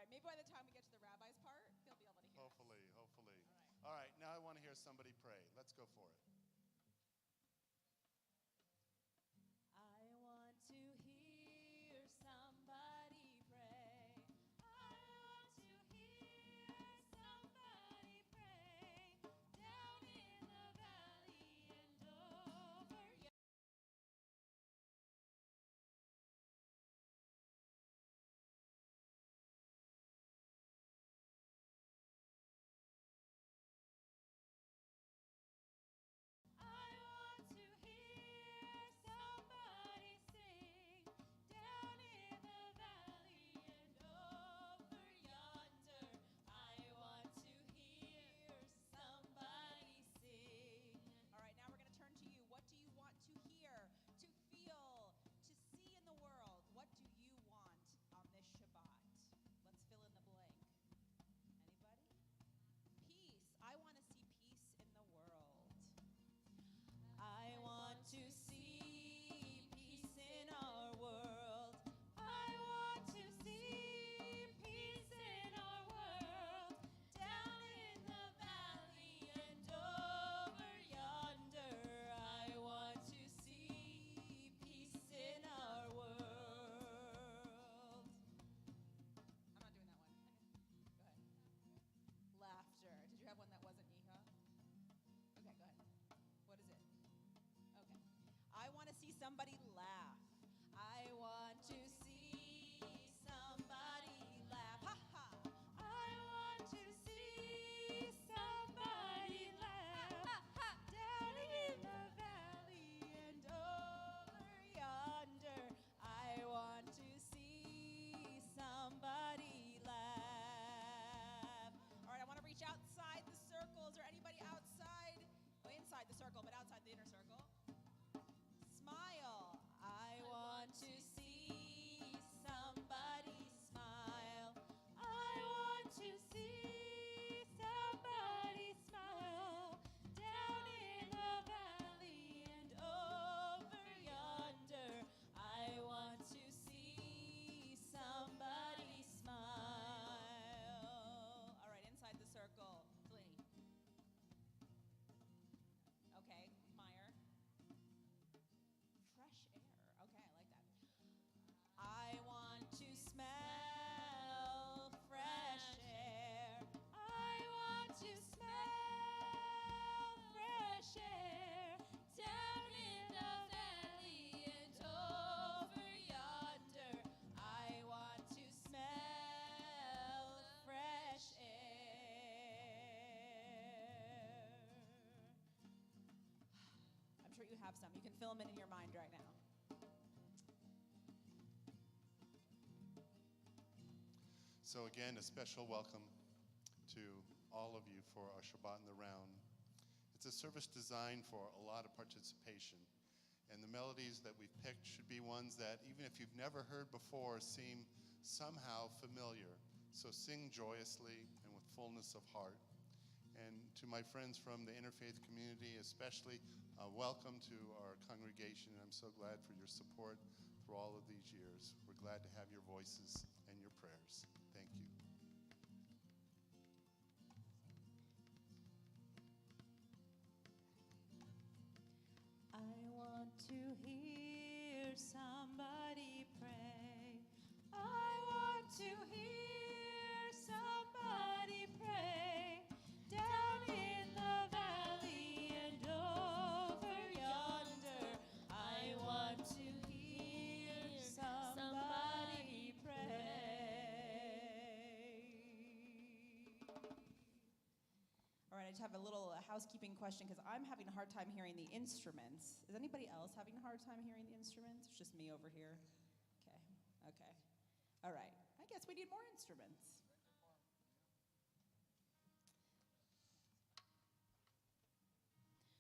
right, maybe by the time we get to the rabbi's part, they'll be able to hear. Hopefully. All right, now I want to hear somebody pray. Let's go for it. I want to hear somebody pray. I want to hear somebody pray. Down in the valley and over yonder. I want to hear somebody sing. Down in the valley and over yonder. I want to hear somebody sing. All right, now we're going to turn to you. What do you want to hear, to feel, to see in the world? What do you want on this Shabbat? Let's fill in the blank. Anybody? Peace. I want to see peace in the world. I want to see peace in our world. I want to see peace in our world. Down in the valley and over yonder. I want to see peace in our world. I'm not doing that one. Go ahead. Laughter. Did you have one that wasn't Yeehaw? Okay, go ahead. What is it? Okay. I want to see somebody laugh. I want to see somebody laugh. Ha ha. I want to see somebody laugh. Ha ha. Down in the valley and over yonder. I want to see somebody laugh. All right, I want to reach outside the circle. Is there anybody outside? Oh, inside the circle, but outside the inner circle. Smile. I want to see somebody smile. I want to see somebody smile. Down in the valley and over yonder. I want to see somebody smile. All right, inside the circle. Delaney. Okay, Meyer. Fresh air. Okay, I like that. I want to smell fresh air. I want to smell fresh air. Down in the valley and over yonder. I want to smell fresh air. I'm sure you have some. You can fill them in your mind right now. So again, a special welcome to all of you for our Shabbat in the Round. It's a service designed for a lot of participation. And the melodies that we've picked should be ones that, even if you've never heard before, seem somehow familiar. So sing joyously and with fullness of heart. And to my friends from the interfaith community, especially, welcome to our congregation. And I'm so glad for your support through all of these years. We're glad to have your voices and your prayers. Thank you. I want to hear somebody pray. I want to hear somebody pray. Down in the valley and over yonder. I want to hear somebody pray. All right, I just have a little housekeeping question because I'm having a hard time hearing the instruments. Is anybody else having a hard time hearing the instruments? It's just me over here. Okay. All right. I guess we need more instruments.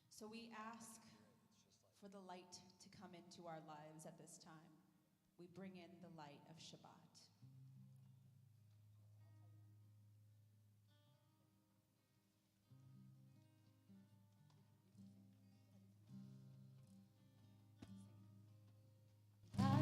So we ask for the light to come into our lives at this time. We bring in the light of Shabbat. I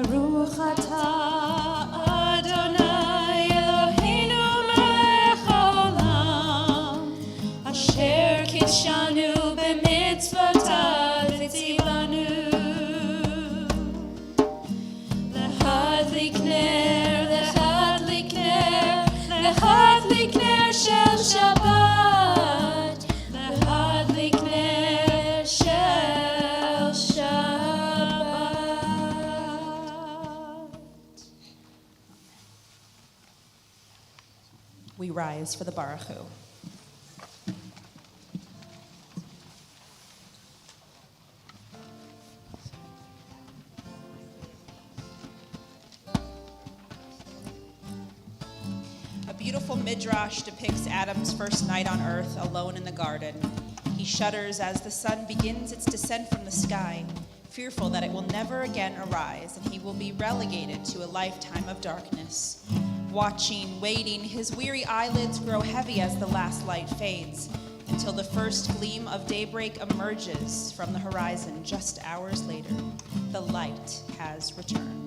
Baruch atah Adonai Eloheinu melech haolam, asher kidshanu b'mitzvotav v'tzivanu. L'hadlik ner, l'hadlik ner, l'hadlik ner shel Shabbat, l'hadlik ner shel Shabbat. We rise for the Baruch Hu. A beautiful midrash depicts Adam's first night on earth, alone in the garden. He shudders as the sun begins its descent from the sky, fearful that it will never again arise, and he will be relegated to a lifetime of darkness. Watching, waiting, his weary eyelids grow heavy as the last light fades, until the first gleam of daybreak emerges from the horizon just hours later. The light has returned.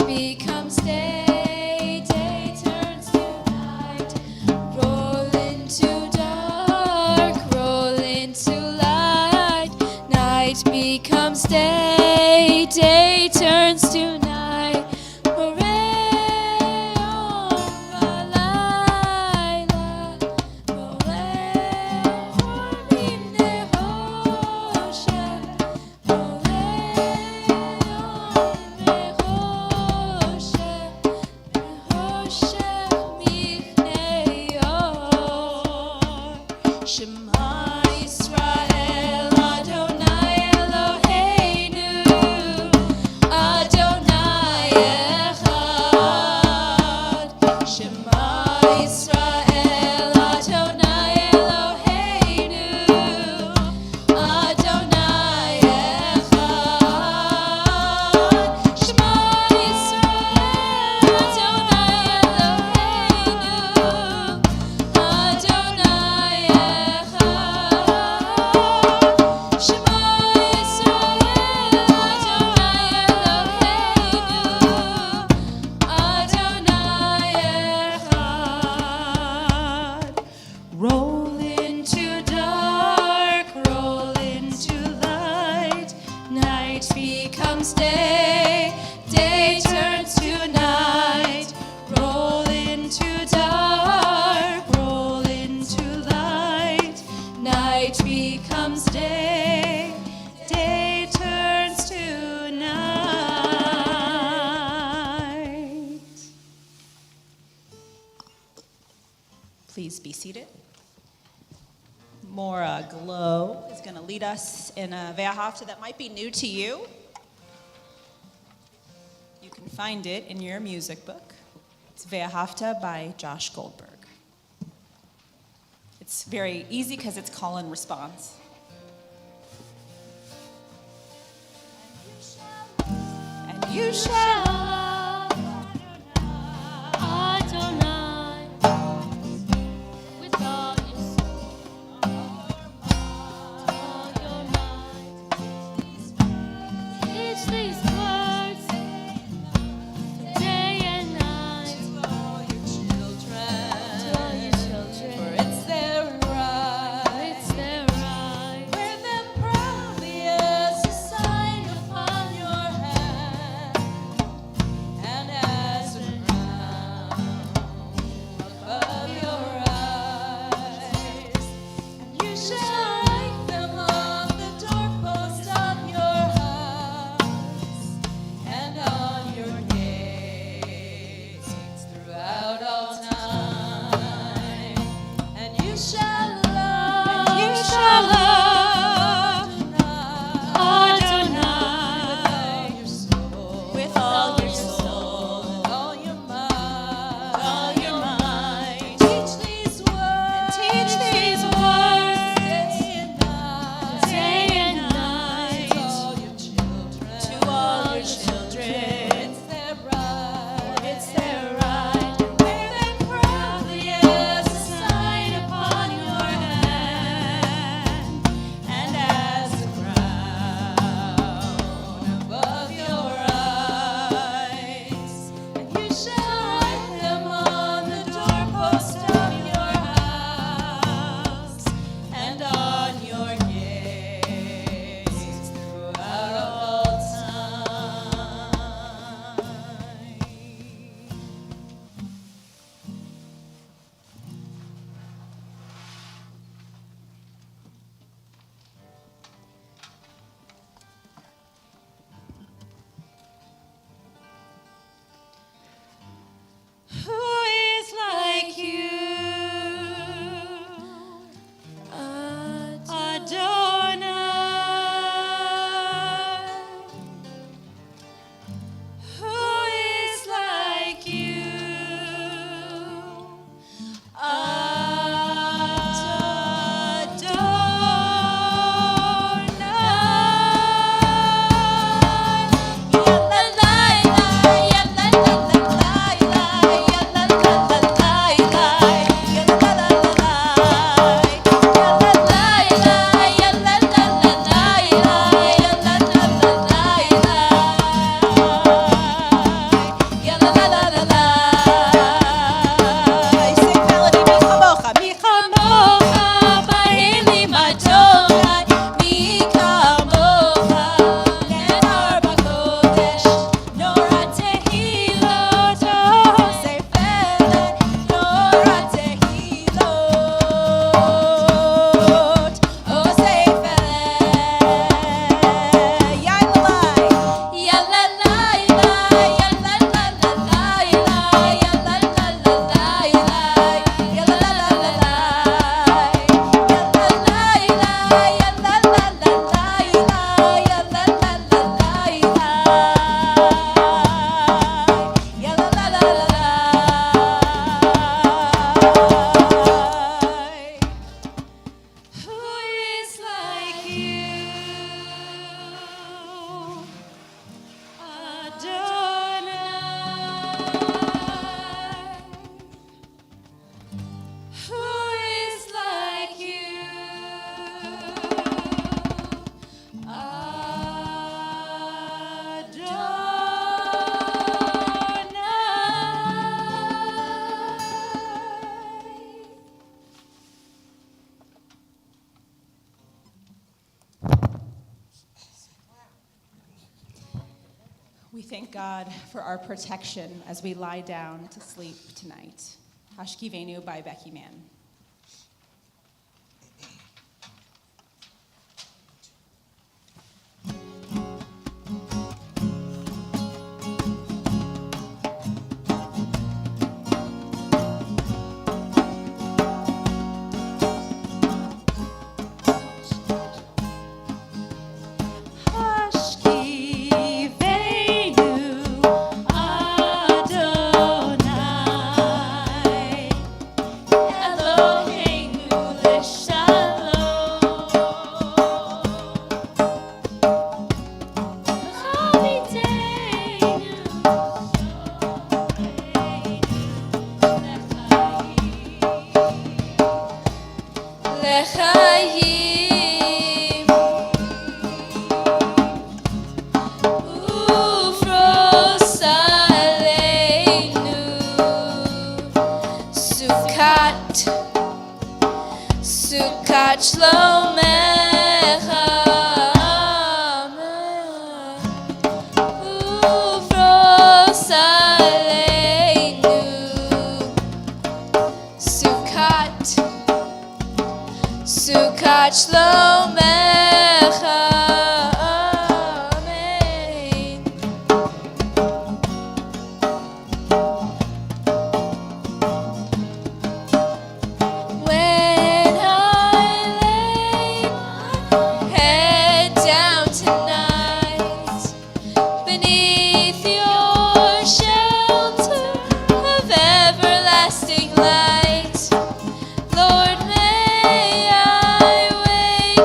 Becomes day, day turns to night. Roll into dark, roll into light. Night becomes day, day turns to night. Hooray, oh, Laila, hooray, Hormine Hoshe, hooray, Shema Yisrael, Adonai Eloheinu, Adonai Echad. Shema Yisrael, Adonai Eloheinu, Adonai Echad. Shema Yisrael, Adonai Eloheinu, Adonai Echad. Shema Yisrael, Adonai Echad. Roll into dark, roll into light. Night becomes day, day turns to night. Roll into dark, roll into light. Night becomes day, day turns to night. Please be seated. Maura Glow is going to lead us in a Ve'ahavta that might be new to you. You can find it in your music book. It's Ve'ahavta by Josh Goldberg. It's very easy because it's call and response. And you shall Adonai, with all your soul, all your might. Teach these words day and night to all your children, for it's their right, wear them proudly as a sign upon your hand. shall write them on the doorpost of your house and on your gates throughout all time. Who is like you, Adonai? Who is like you, We thank God for our protection as we lie down to sleep tonight. Hashkivenu by Becky Mann. לחיים ופרוס עלינו סוכת שלומך ופרוס עלינו סוכת שלומך, אמן. When I lay my head down tonight, beneath your shelter of everlasting light, Lord, may I wake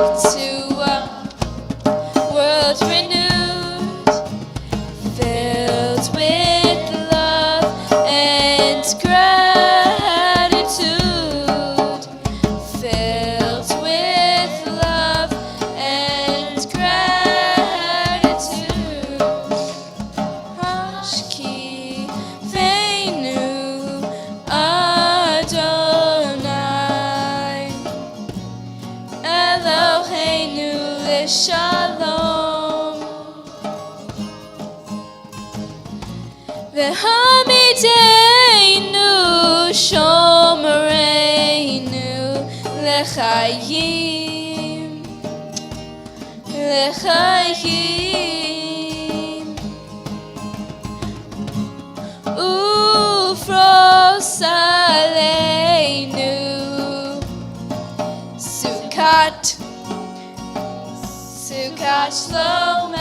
לשלום. והעמידנו שומרנו לחיים, לחיים. ופרוס עלינו סוכת שלומך.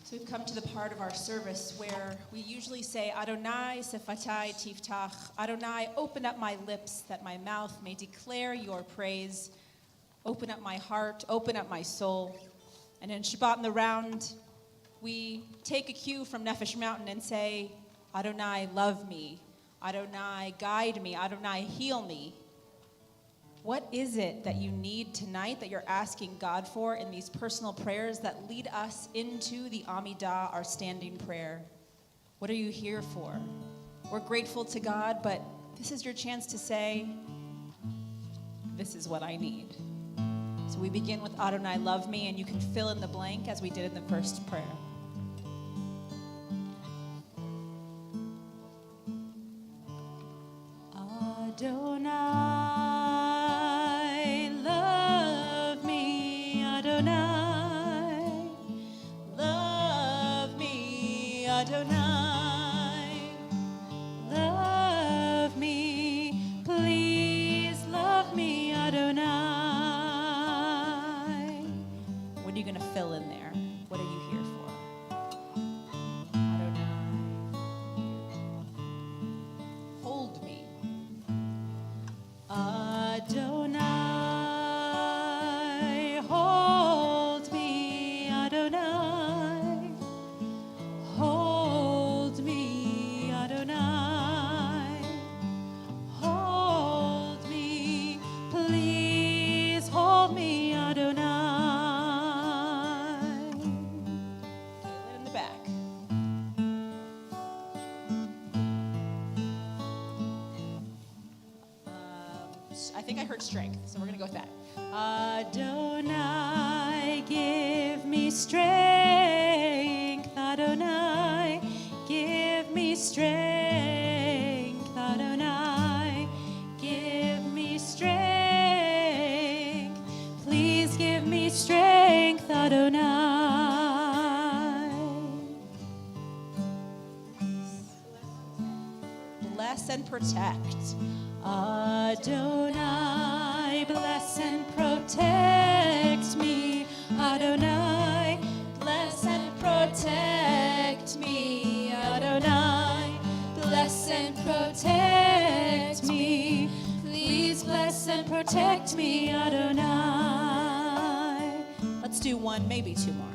So we've come to the part of our service where we usually say, Adonai sefatai tiftach. Adonai, open up my lips that my mouth may declare your praise. Open up my heart, open up my soul. And in Shabbat in the Round, we take a cue from Nefesh Mountain and say, Adonai, love me. Adonai, guide me. Adonai, heal me. What is it that you need tonight that you're asking God for in these personal prayers that lead us into the Amidah, our standing prayer? What are you here for? We're grateful to God, but this is your chance to say, this is what I need. So we begin with Adonai, love me, and you can fill in the blank as we did in the first prayer. Adonai. Adonai, love me, please love me, Adonai. What are you going to fill in there? What are you here for? Adonai, hold me. Adonai, hold me, Adonai. Hold me, Adonai. Hold me, please hold me, Adonai. Kaylin in the back. I think I heard strength, so we're going to go with that. Adonai, give me strength. Adonai, give me strength. Adonai, give me strength. Please give me strength, Adonai. Bless and protect. Adonai, bless and protect me. Adonai, bless and protect me. Adonai, bless and protect me. Please bless and protect me, Adonai. Let's do one, maybe two more.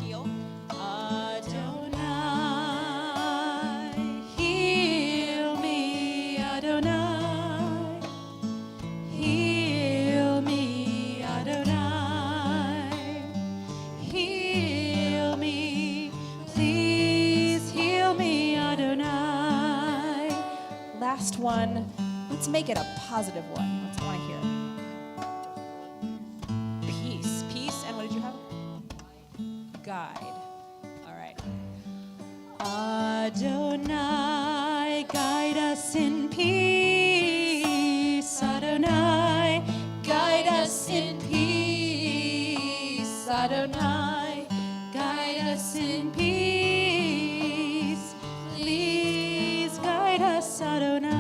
Heel. Adonai, heal me, Adonai. Heal me, Adonai. Heal me, please heal me, Adonai. Last one. Let's make it a positive one. I want to hear it. Peace. Peace, and what did you have? Guide. All right. Adonai, guide us in peace. Adonai, guide us in peace. Adonai, guide us in peace. Please guide us, Adonai.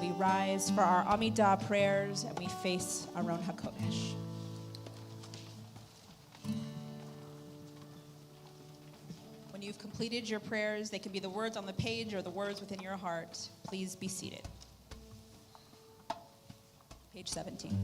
We rise for our Amidah prayers and we face Aron HaKodesh. When you've completed your prayers, they can be the words on the page or the words within your heart. Please be seated. Page 17.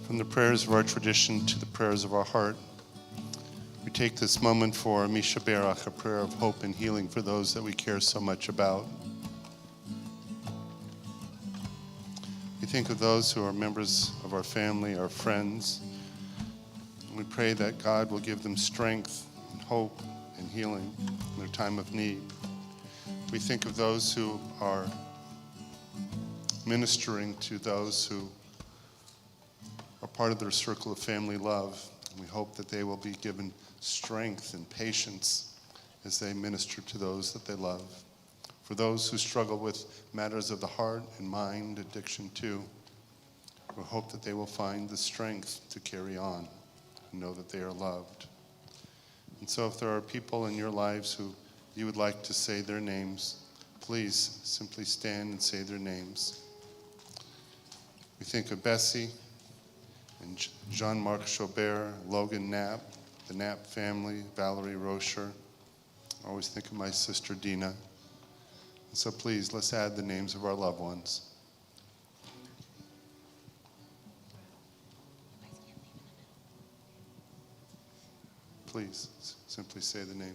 From the prayers of our tradition to the prayers of our heart, we take this moment for Misha Berach, a prayer of hope and healing for those that we care so much about. We think of those who are members of our family, our friends, and we pray that God will give them strength and hope and healing in their time of need. We think of those who are ministering to those who are part of their circle of family love. And we hope that they will be given strength and patience as they minister to those that they love. For those who struggle with matters of the heart and mind, addiction too, we hope that they will find the strength to carry on and know that they are loved. And so if there are people in your lives who you would like to say their names, please simply stand and say their names. We think of Bessie and Jean-Marc Chaubert, Logan Knapp, the Knapp family, Valerie Rocher. I always think of my sister Dina. And so please, let's add the names of our loved ones. Please, simply say the name.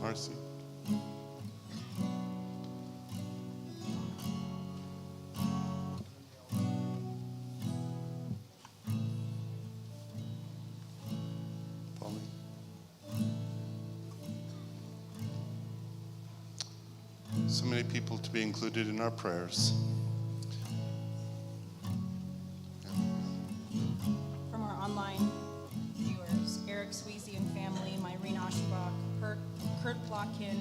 Marcy. Pauline. So many people to be included in our prayers. From our online viewers, Eric Sweezy and family, Myrene Oshbach, Kurt Plotkin,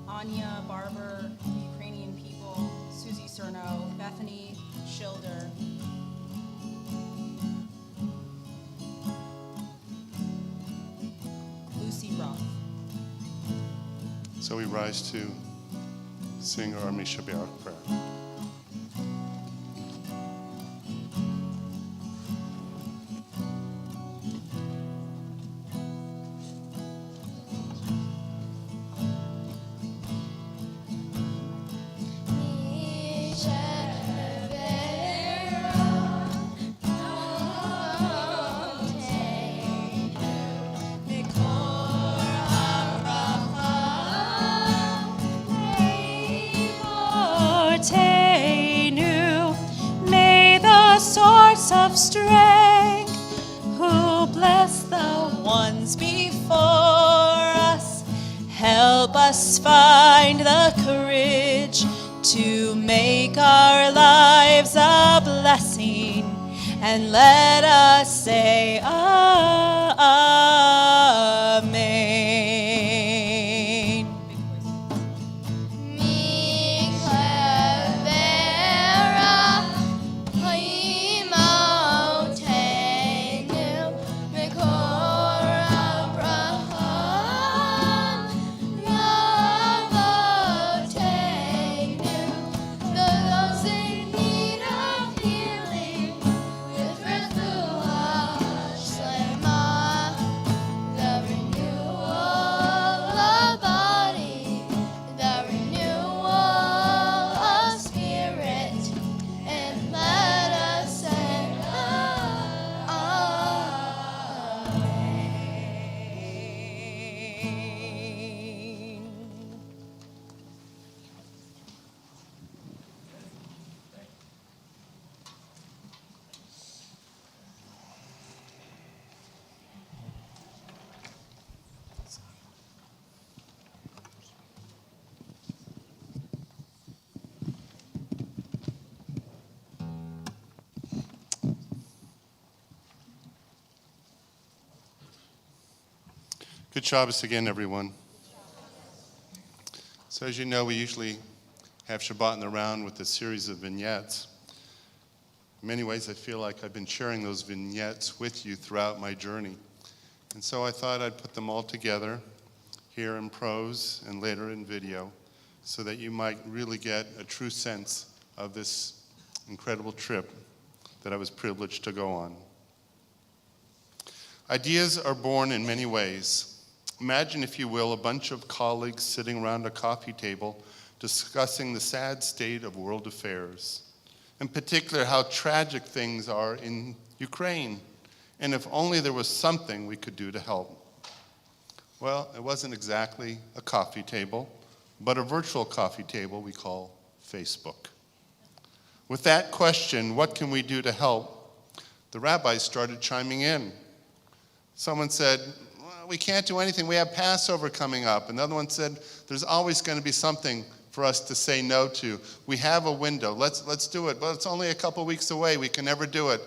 Anya Barber, Ukrainian people, Susie Cerno, Bethany Schilder, Lucy Roth. So we rise to sing our Misha Berach prayer. May the source of strength, who bless the ones before us, help us find the courage to make our lives a blessing, and let us say Amen. Good Shabbos again, everyone. So as you know, we usually have Shabbat in the Round with a series of vignettes. In many ways, I feel like I've been sharing those vignettes with you throughout my journey. And so I thought I'd put them all together here in prose and later in video so that you might really get a true sense of this incredible trip that I was privileged to go on. Ideas are born in many ways. Imagine, if you will, a bunch of colleagues sitting around a coffee table discussing the sad state of world affairs, in particular how tragic things are in Ukraine, and if only there was something we could do to help. Well, it wasn't exactly a coffee table, but a virtual coffee table we call Facebook. With that question, what can we do to help, the rabbis started chiming in. Someone said, well, we can't do anything, we have Passover coming up. Another one said, there's always going to be something for us to say no to. We have a window, let's do it, but it's only a couple weeks away, we can never do it.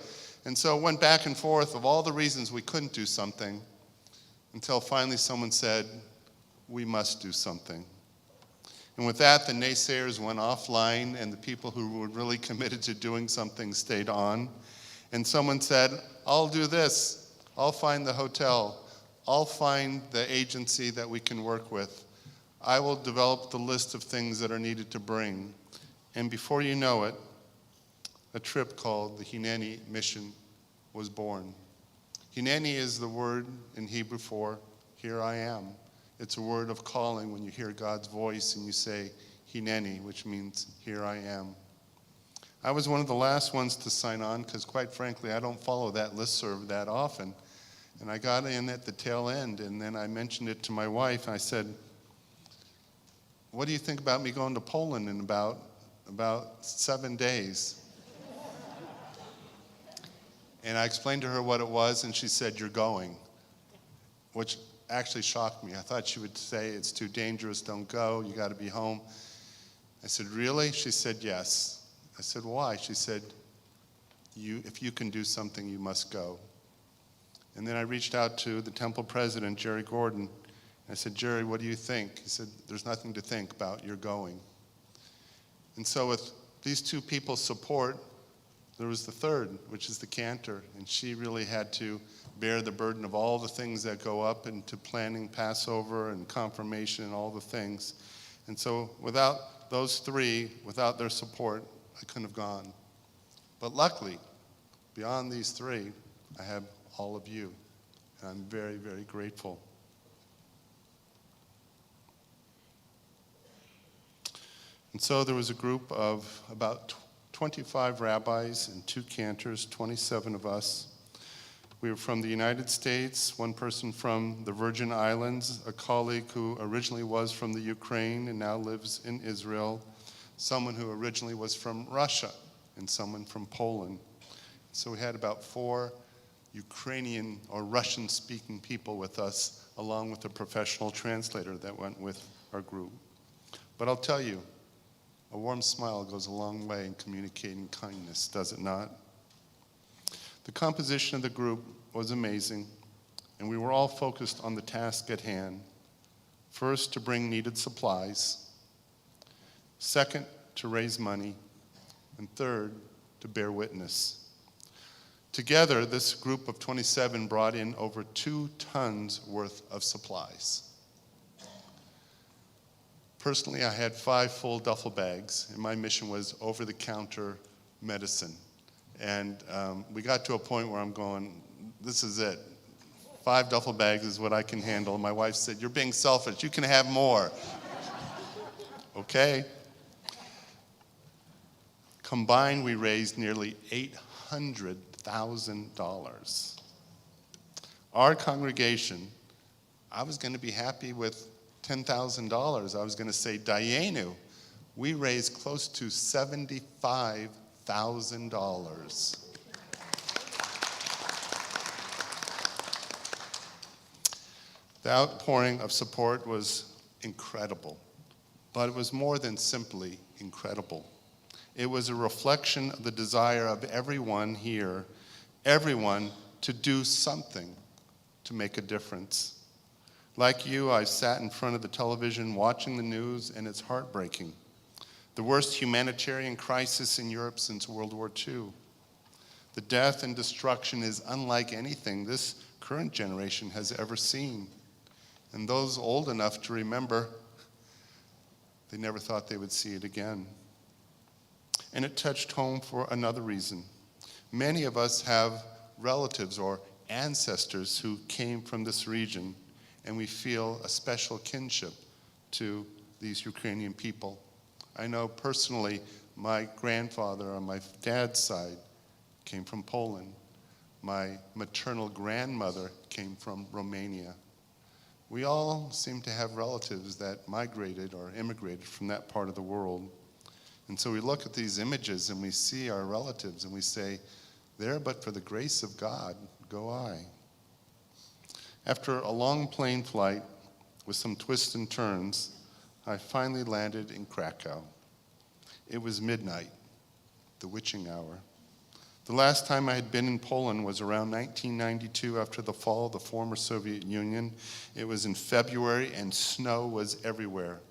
And so it went back and forth of all the reasons we couldn't do something, until finally someone said, we must do something. And with that, the naysayers went offline, and the people who were really committed to doing something stayed on. And someone said, I'll do this. I'll find the hotel. I'll find the agency that we can work with. I will develop the list of things that are needed to bring. And before you know it, a trip called the Hineni mission was born. Hineni is the word in Hebrew for, here I am. It's a word of calling when you hear God's voice and you say, Hineni, which means, here I am. I was one of the last ones to sign on because, quite frankly, I don't follow that listserv that often. And I got in at the tail end, and then I mentioned it to my wife, and I said, what do you think about me going to Poland in about 7 days? And I explained to her what it was, and she said, you're going, which actually shocked me. I thought she would say, it's too dangerous, don't go, you got to be home. I said, really? She said, yes. I said, why? She said, if you can do something, you must go. And then I reached out to the temple president, Jerry Gordon. I said, Jerry, what do you think? He said, there's nothing to think about, you're going. And so with these two people's support, there was the third, which is the cantor, and she really had to bear the burden of all the things that go up into planning Passover and confirmation and all the things. And so without those three, without their support, I couldn't have gone. But luckily, beyond these three, I have all of you, and I'm very, very grateful. And so there was a group of about 25 rabbis and 2 cantors, 27 of us. We were from the United States, one person from the Virgin Islands, a colleague who originally was from the Ukraine and now lives in Israel, someone who originally was from Russia, and someone from Poland. So we had about 4 Ukrainian or Russian-speaking people with us, along with a professional translator that went with our group. But I'll tell you, a warm smile goes a long way in communicating kindness, does it not? The composition of the group was amazing, and we were all focused on the task at hand. First, to bring needed supplies. Second, to raise money. And third, to bear witness. Together, this group of 27 brought in over 2 tons worth of supplies. Personally, I had 5 full duffel bags, and my mission was over-the-counter medicine. And we got to a point where I'm going, this is it. 5 duffel bags is what I can handle. My wife said, you're being selfish, you can have more. Okay. Combined, we raised nearly $800,000. Our congregation, I was going to be happy with $10,000. I was going to say, Dayenu, we raised close to $75,000. The outpouring of support was incredible, but it was more than simply incredible. It was a reflection of the desire of everyone here, everyone, to do something to make a difference. Like you, I've sat in front of the television watching the news, and it's heartbreaking. The worst humanitarian crisis in Europe since World War II. The death and destruction is unlike anything this current generation has ever seen. And those old enough to remember, they never thought they would see it again. And it touched home for another reason. Many of us have relatives or ancestors who came from this region, and we feel a special kinship to these Ukrainian people. I know personally my grandfather on my dad's side came from Poland. My maternal grandmother came from Romania. We all seem to have relatives that migrated or immigrated from that part of the world. And so we look at these images and we see our relatives and we say, there but for the grace of God, go I. After a long plane flight with some twists and turns, I finally landed in Krakow. It was midnight, the witching hour. The last time I had been in Poland was around 1992 after the fall of the former Soviet Union. It was in February and snow was everywhere.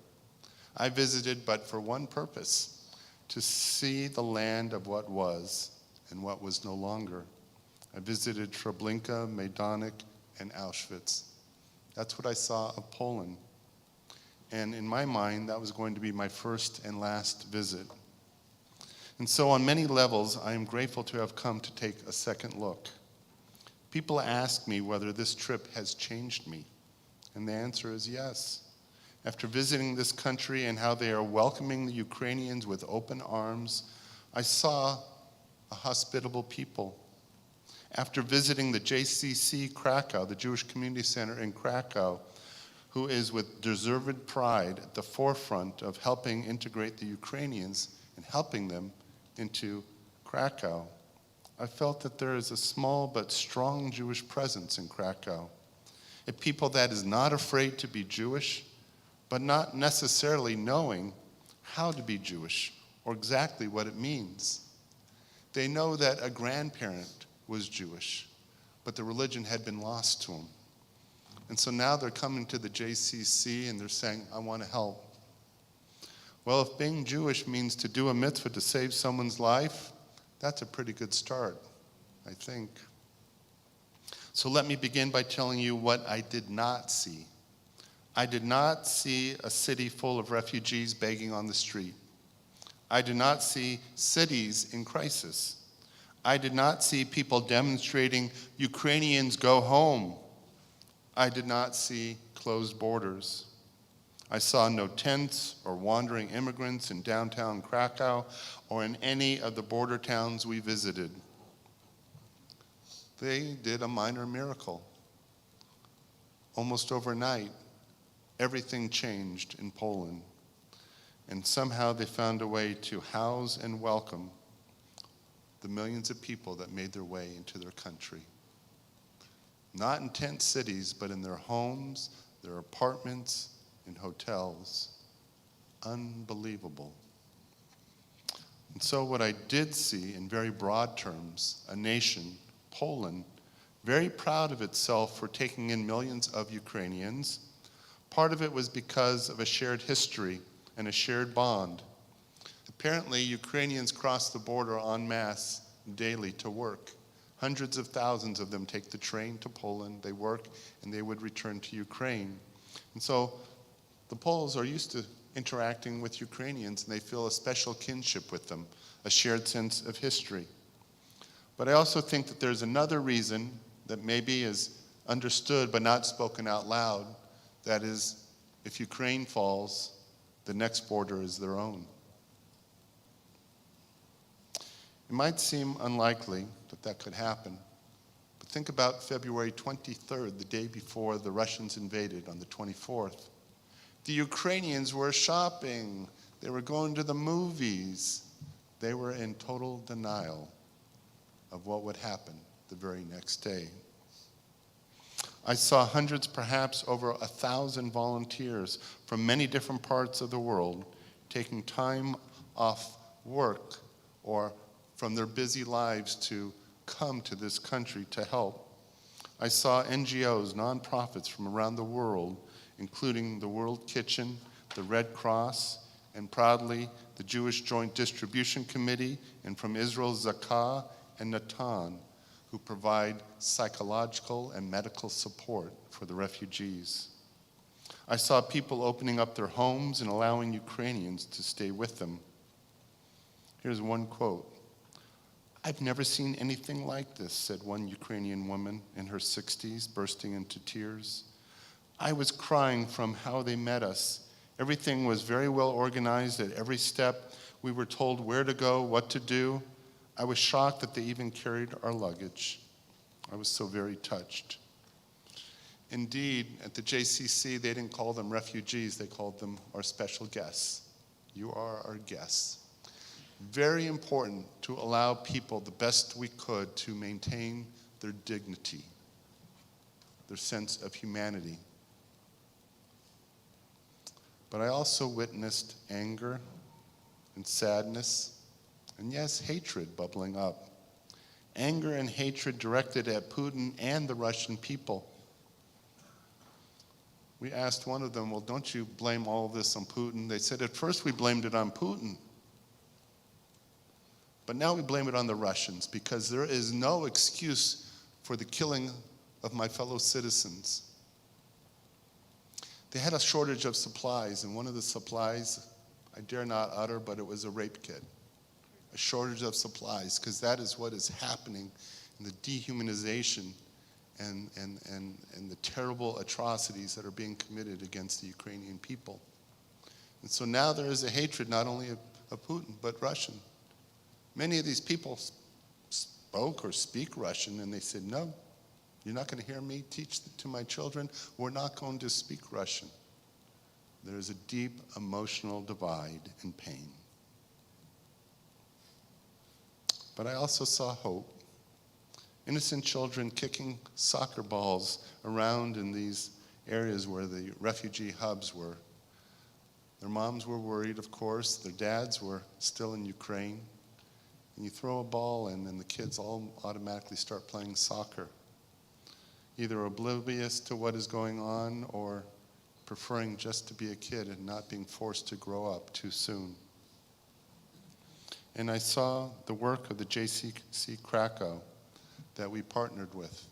I visited but for one purpose, to see the land of what was and what was no longer. I visited Treblinka, Majdanek, and Auschwitz. That's what I saw of Poland. And in my mind, that was going to be my first and last visit. And so on many levels, I am grateful to have come to take a second look. People ask me whether this trip has changed me, and the answer is yes. After visiting this country and how they are welcoming the Ukrainians with open arms, I saw a hospitable people. After visiting the JCC Krakow, the Jewish Community Center in Krakow, who is with deserved pride at the forefront of helping integrate the Ukrainians and helping them into Krakow, I felt that there is a small but strong Jewish presence in Krakow. A people that is not afraid to be Jewish, but not necessarily knowing how to be Jewish or exactly what it means. They know that a grandparent was Jewish, but the religion had been lost to them. And so now they're coming to the JCC and they're saying, I want to help. Well, if being Jewish means to do a mitzvah to save someone's life, that's a pretty good start, I think. So let me begin by telling you what I did not see. I did not see a city full of refugees begging on the street. I did not see cities in crisis. I did not see people demonstrating, Ukrainians go home. I did not see closed borders. I saw no tents or wandering immigrants in downtown Krakow or in any of the border towns we visited. They did a minor miracle. Almost overnight, everything changed in Poland, and somehow they found a way to house and welcome the millions of people that made their way into their country. Not in tent cities, but in their homes, their apartments, and hotels. Unbelievable. And so what I did see in very broad terms, a nation, Poland, very proud of itself for taking in millions of Ukrainians. Part of it was because of a shared history and a shared bond. Apparently, Ukrainians cross the border en masse daily to work. Hundreds of thousands of them take the train to Poland, they work, and they would return to Ukraine. And so the Poles are used to interacting with Ukrainians, and they feel a special kinship with them, a shared sense of history. But I also think that there's another reason that maybe is understood but not spoken out loud. That is, if Ukraine falls, the next border is their own. It might seem unlikely that that could happen, but think about February 23rd, the day before the Russians invaded on the 24th. The Ukrainians were shopping, they were going to the movies. They were in total denial of what would happen the very next day. I saw hundreds, perhaps over 1,000 volunteers from many different parts of the world taking time off work or from their busy lives to come to this country to help. I saw NGOs, nonprofits from around the world, including the World Kitchen, the Red Cross, and proudly the Jewish Joint Distribution Committee, and from Israel, Zakah and Natan, who provide psychological and medical support for the refugees. I saw people opening up their homes and allowing Ukrainians to stay with them. Here's one quote. "I've never seen anything like this," said one Ukrainian woman in her 60s, bursting into tears. "I was crying from how they met us. Everything was very well organized at every step. We were told where to go, what to do. I was shocked that they even carried our luggage. I was so very touched." Indeed, at the JCC, they didn't call them refugees, they called them our special guests. You are our guests. Very important to allow people the best we could to maintain their dignity, their sense of humanity. But I also witnessed anger and sadness, and yes, hatred bubbling up. Anger and hatred directed at Putin and the Russian people. We asked one of them, "Well, don't you blame all of this on Putin?" They said, "At first we blamed it on Putin. But now we blame it on the Russians because there is no excuse for the killing of my fellow citizens." They had a shortage of supplies, and one of the supplies, I dare not utter, but it was a rape kit. A shortage of supplies, because that is what is happening in the dehumanization and the terrible atrocities that are being committed against the Ukrainian people. And so now there is a hatred not only of Putin, but Russian. Many of these people spoke or speak Russian, and they said, "No, you're not going to hear me teach to my children. We're not going to speak Russian." There is a deep emotional divide and pain. But I also saw hope. Innocent children kicking soccer balls around in these areas where the refugee hubs were. Their moms were worried, of course. Their dads were still in Ukraine. And you throw a ball in, and the kids all automatically start playing soccer, either oblivious to what is going on or preferring just to be a kid and not being forced to grow up too soon. And I saw the work of the JCC Krakow that we partnered with.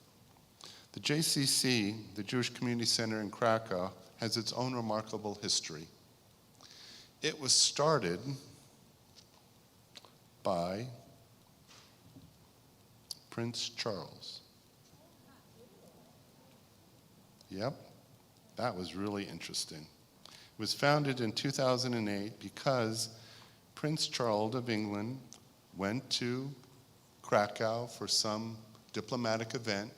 The JCC, the Jewish Community Center in Krakow, has its own remarkable history. It was started by Prince Charles. Yep, that was really interesting. It was founded in 2008 because Prince Charles of England went to Krakow for some diplomatic event,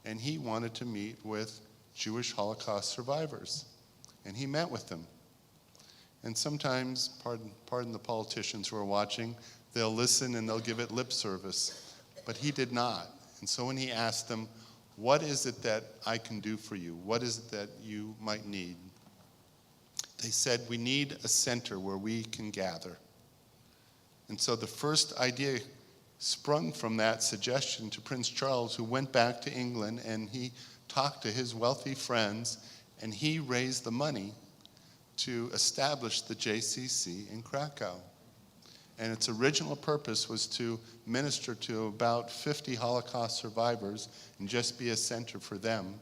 and he wanted to meet with Jewish Holocaust survivors. And he met with them. And sometimes, pardon the politicians who are watching, they'll listen and they'll give it lip service. But he did not. And so when he asked them, "What is it that I can do for you? What is it that you might need?" They said, "We need a center where we can gather." And so the first idea sprung from that suggestion to Prince Charles, who went back to England and he talked to his wealthy friends, and he raised the money to establish the JCC in Krakow. And its original purpose was to minister to about 50 Holocaust survivors and just be a center for them.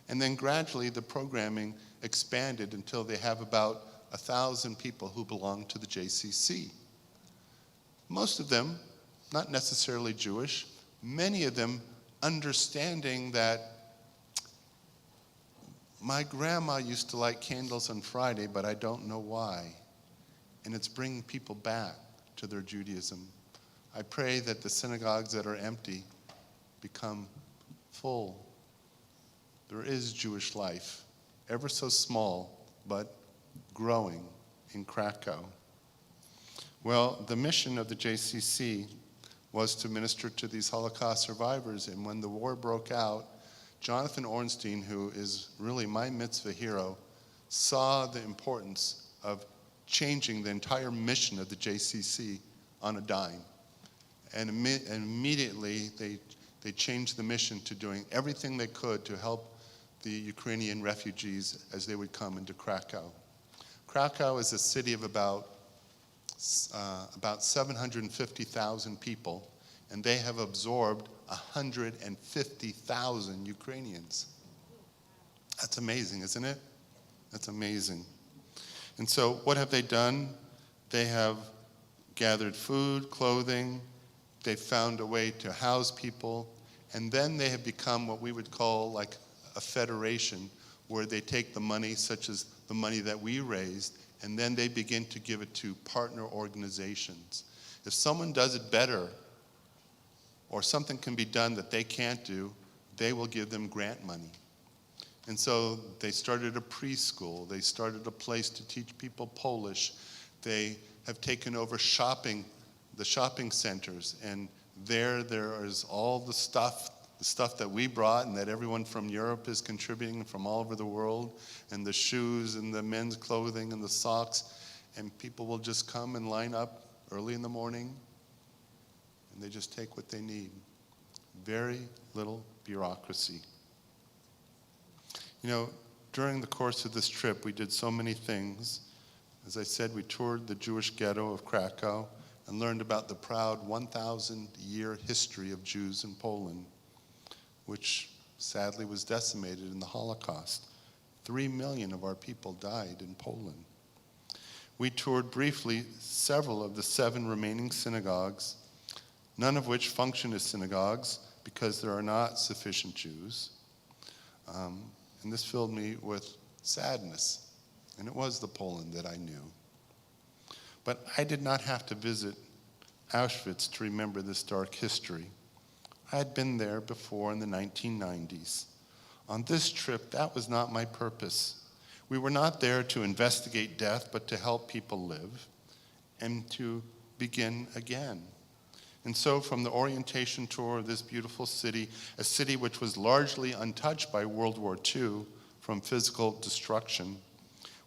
And then gradually the programming expanded until they have about 1,000 people who belong to the JCC. Most of them not necessarily Jewish, many of them understanding that my grandma used to light candles on Friday, but I don't know why. And it's bringing people back to their Judaism. I pray that the synagogues that are empty become full. There is Jewish life, ever so small, but growing in Krakow. Well, the mission of the JCC was to minister to these Holocaust survivors, and when the war broke out, Jonathan Ornstein, who is really my mitzvah hero, saw the importance of changing the entire mission of the JCC on a dime. And immediately they they changed the mission to doing everything they could to help the Ukrainian refugees as they would come into Krakow. Krakow is a city of about 750,000 people, and they have absorbed 150,000 Ukrainians. That's amazing, isn't it? That's amazing. And so what have they done? They have gathered food, clothing, they've found a way to house people, and then they have become what we would call like a federation, where they take the money, such as the money that we raised, and then they begin to give it to partner organizations. If someone does it better, or something can be done that they can't do, they will give them grant money. And so they started a preschool, they started a place to teach people Polish, they have taken over the shopping centers, and there is all the stuff that we brought and that everyone from Europe is contributing from all over the world, and the shoes and the men's clothing and the socks, and people will just come and line up early in the morning, and they just take what they need. Very little bureaucracy. You know, during the course of this trip, we did so many things. As I said, we toured the Jewish ghetto of Krakow and learned about the proud 1,000-year history of Jews in Poland, which sadly was decimated in the Holocaust. 3 million of our people died in Poland. We toured briefly several of the 7 remaining synagogues, none of which function as synagogues because there are not sufficient Jews. And this filled me with sadness. And it was the Poland that I knew. But I did not have to visit Auschwitz to remember this dark history. I had been there before in the 1990s. On this trip, that was not my purpose. We were not there to investigate death, but to help people live and to begin again. And so from the orientation tour of this beautiful city, a city which was largely untouched by World War II from physical destruction,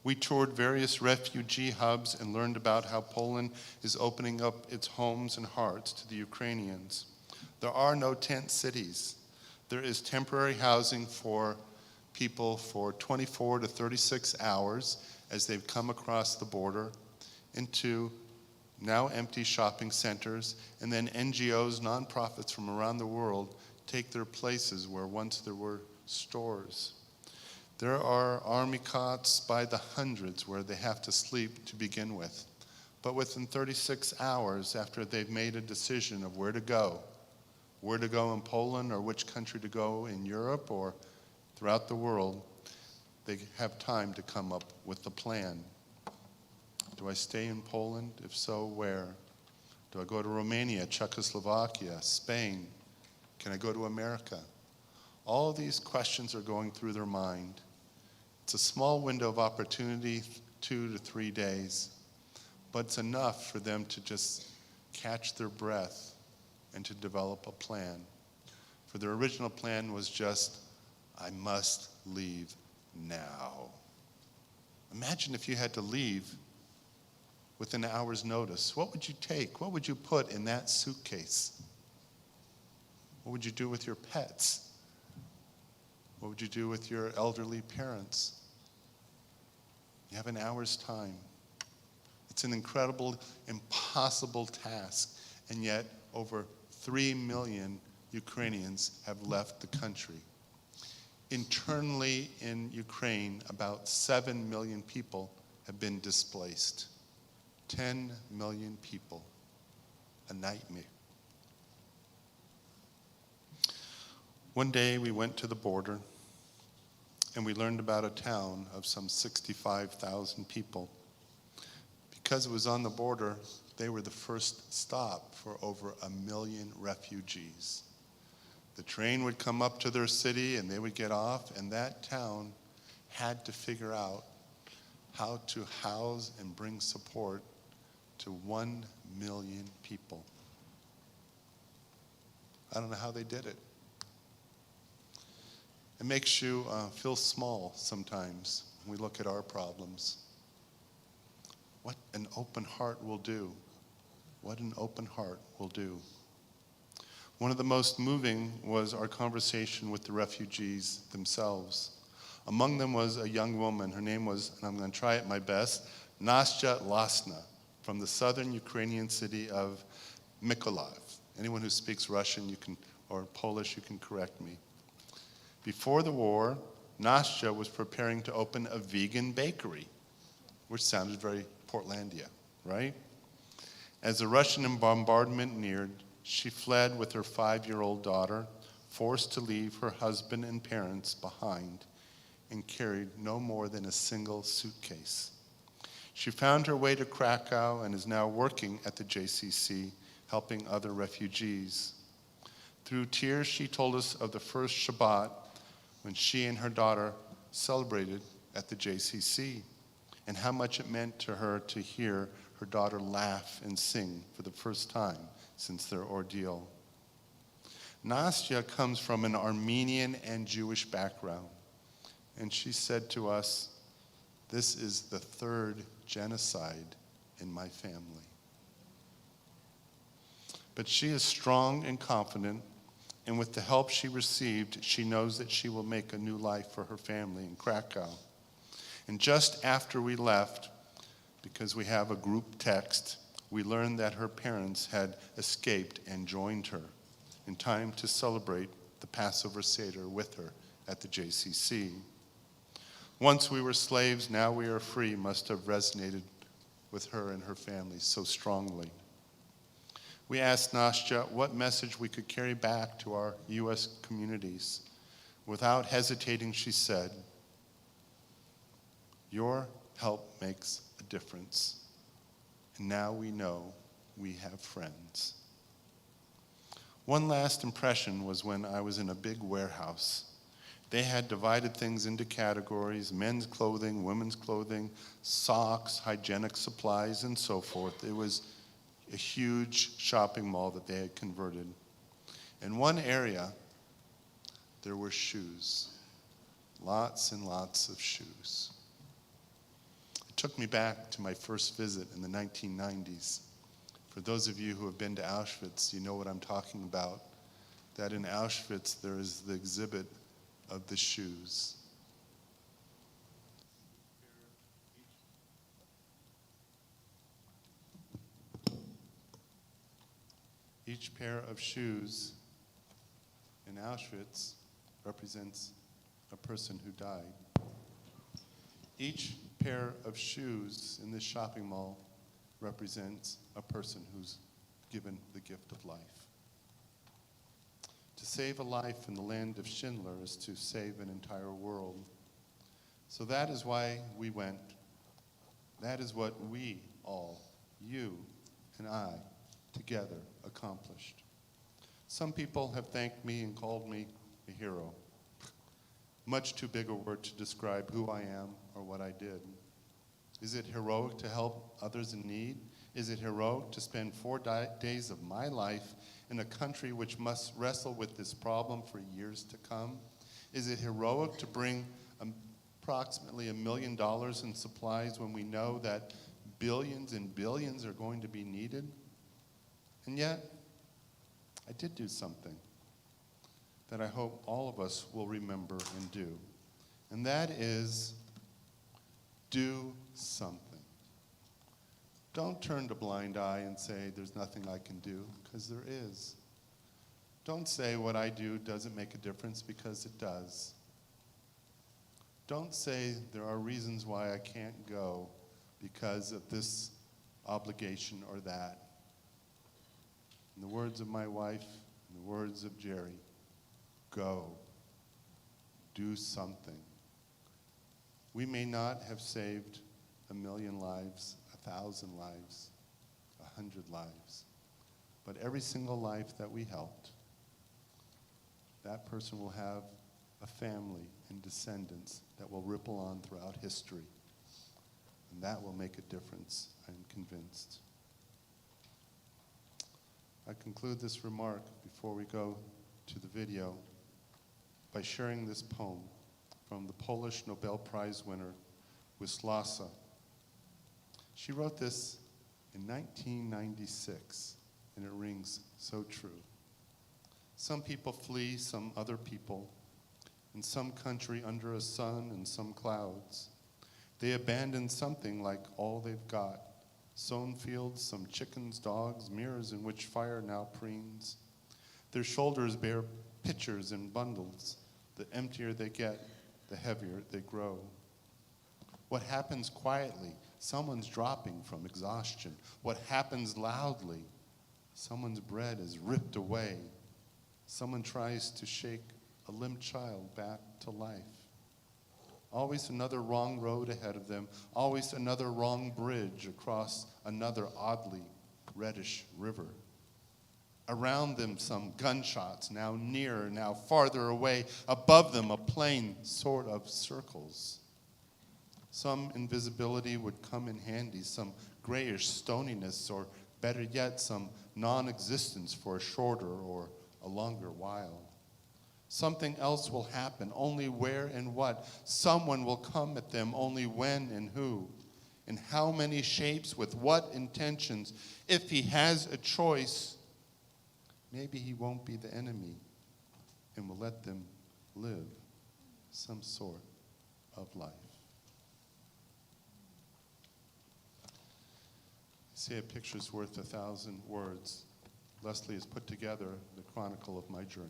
we toured various refugee hubs and learned about how Poland is opening up its homes and hearts to the Ukrainians. There are no tent cities. There is temporary housing for people for 24 to 36 hours as they've come across the border into now empty shopping centers, and then NGOs, nonprofits from around the world take their places where once there were stores. There are army cots by the hundreds where they have to sleep to begin with. But within 36 hours after they've made a decision of where to go in Poland or which country to go in Europe or throughout the world, they have time to come up with the plan. Do I stay in Poland? If so, where? Do I go to Romania, Czechoslovakia, Spain? Can I go to America? All these questions are going through their mind. It's a small window of opportunity, 2 to 3 days, but it's enough for them to just catch their breath and to develop a plan. For their original plan was just, I must leave now. Imagine if you had to leave with an hour's notice. What would you take? What would you put in that suitcase? What would you do with your pets? What would you do with your elderly parents? You have an hour's time. It's an incredible, impossible task, and yet over 3 million Ukrainians have left the country. Internally in Ukraine, about 7 million people have been displaced. 10 million people. A nightmare. One day we went to the border and we learned about a town of some 65,000 people. Because it was on the border, they were the first stop for over 1 million refugees. The train would come up to their city and they would get off, and that town had to figure out how to house and bring support to 1 million people. I don't know how they did it. It makes you feel small sometimes when we look at our problems. What an open heart will do. What an open heart will do. One of the most moving was our conversation with the refugees themselves. Among them was a young woman. Her name was, and I'm going to try it my best, Nastya Lasna, from the southern Ukrainian city of Mykolaiv. Anyone who speaks Russian or Polish, you can correct me. Before the war, Nastya was preparing to open a vegan bakery, which sounded very Portlandia, right? As the Russian bombardment neared, she fled with her 5-year-old daughter, forced to leave her husband and parents behind, and carried no more than a single suitcase. She found her way to Krakow and is now working at the JCC, helping other refugees. Through tears, she told us of the first Shabbat when she and her daughter celebrated at the JCC, and how much it meant to her to hear her daughter laugh and sing for the first time since their ordeal. Nastya comes from an Armenian and Jewish background, and she said to us, "This is the 3rd genocide in my family." But she is strong and confident, and with the help she received, she knows that she will make a new life for her family in Krakow. And just after we left, because we have a group text, we learned that her parents had escaped and joined her in time to celebrate the Passover Seder with her at the JCC. "Once we were slaves, now we are free" must have resonated with her and her family so strongly. We asked Nastya what message we could carry back to our U.S. communities. Without hesitating, she said, "Your help makes a difference, and now we know we have friends." One last impression was when I was in a big warehouse. They had divided things into categories: men's clothing, women's clothing, socks, hygienic supplies, and so forth. It was a huge shopping mall that they had converted. In one area, there were shoes. Lots and lots of shoes. It took me back to my first visit in the 1990s. For those of you who have been to Auschwitz, you know what I'm talking about. That in Auschwitz, there is the exhibit of the shoes. Each pair of shoes in Auschwitz represents a person who died. Each pair of shoes in this shopping mall represents a person who's given the gift of life. To save a life in the land of Schindler is to save an entire world. So that is why we went. That is what we all, you and I, together accomplished. Some people have thanked me and called me a hero. Much too big a word to describe who I am or what I did. Is it heroic to help others in need? Is it heroic to spend 4 days of my life in a country which must wrestle with this problem for years to come? Is it heroic to bring approximately $1 million in supplies when we know that billions and billions are going to be needed? And yet, I did do something that I hope all of us will remember and do. And that is, do something. Don't turn a blind eye and say, "There's nothing I can do," because there is. Don't say what I do doesn't make a difference, because it does. Don't say there are reasons why I can't go because of this obligation or that. In the words of my wife, in the words of Jerry, go. Do something. We may not have saved 1 million lives, 1,000 lives, 100 lives, but every single life that we helped, that person will have a family and descendants that will ripple on throughout history. And that will make a difference, I am convinced. I conclude this remark before we go to the video by sharing this poem from the Polish Nobel Prize winner, Wisława. She wrote this in 1996, and it rings so true. Some people flee some other people. In some country under a sun and some clouds. They abandon something like all they've got. Sown fields, some chickens, dogs, mirrors in which fire now preens. Their shoulders bear pitchers and bundles. The emptier they get, the heavier they grow. What happens quietly? Someone's dropping from exhaustion. What happens loudly? Someone's bread is ripped away. Someone tries to shake a limp child back to life. Always another wrong road ahead of them. Always another wrong bridge across another oddly reddish river. Around them some gunshots, now nearer, now farther away. Above them a plane sort of circles. Some invisibility would come in handy, some grayish stoniness, or better yet, some non-existence for a shorter or a longer while. Something else will happen, only where and what. Someone will come at them, only when and who. In how many shapes, with what intentions. If he has a choice, maybe he won't be the enemy and will let them live some sort of life. They say a picture's worth 1,000 words. Leslie has put together the chronicle of my journey.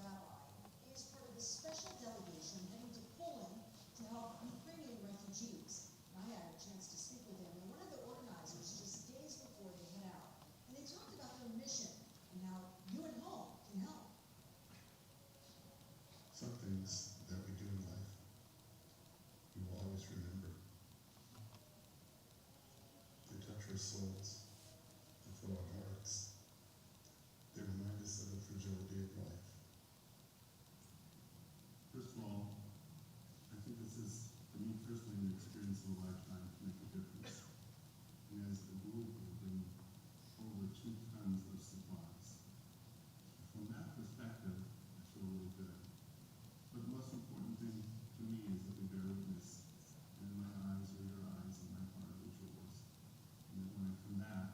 Rabbi is part of a special delegation heading to Poland to help Ukrainian refugees. I had a chance to speak with him and one of the organizers just days before they head out. And they talked about their mission and how you at home can help. Some things that we do in life, we will always remember. They touch our souls, they fill our hearts. They remind us of the fragility of life. First of all, I think this is, for me personally, an experience of a lifetime to make a difference. And as a group, we've been over 2 tons of supplies. From that perspective, I feel really good. But the most important thing to me is that we bear witness, and my eyes are your eyes, and my heart is yours. And that when I come back,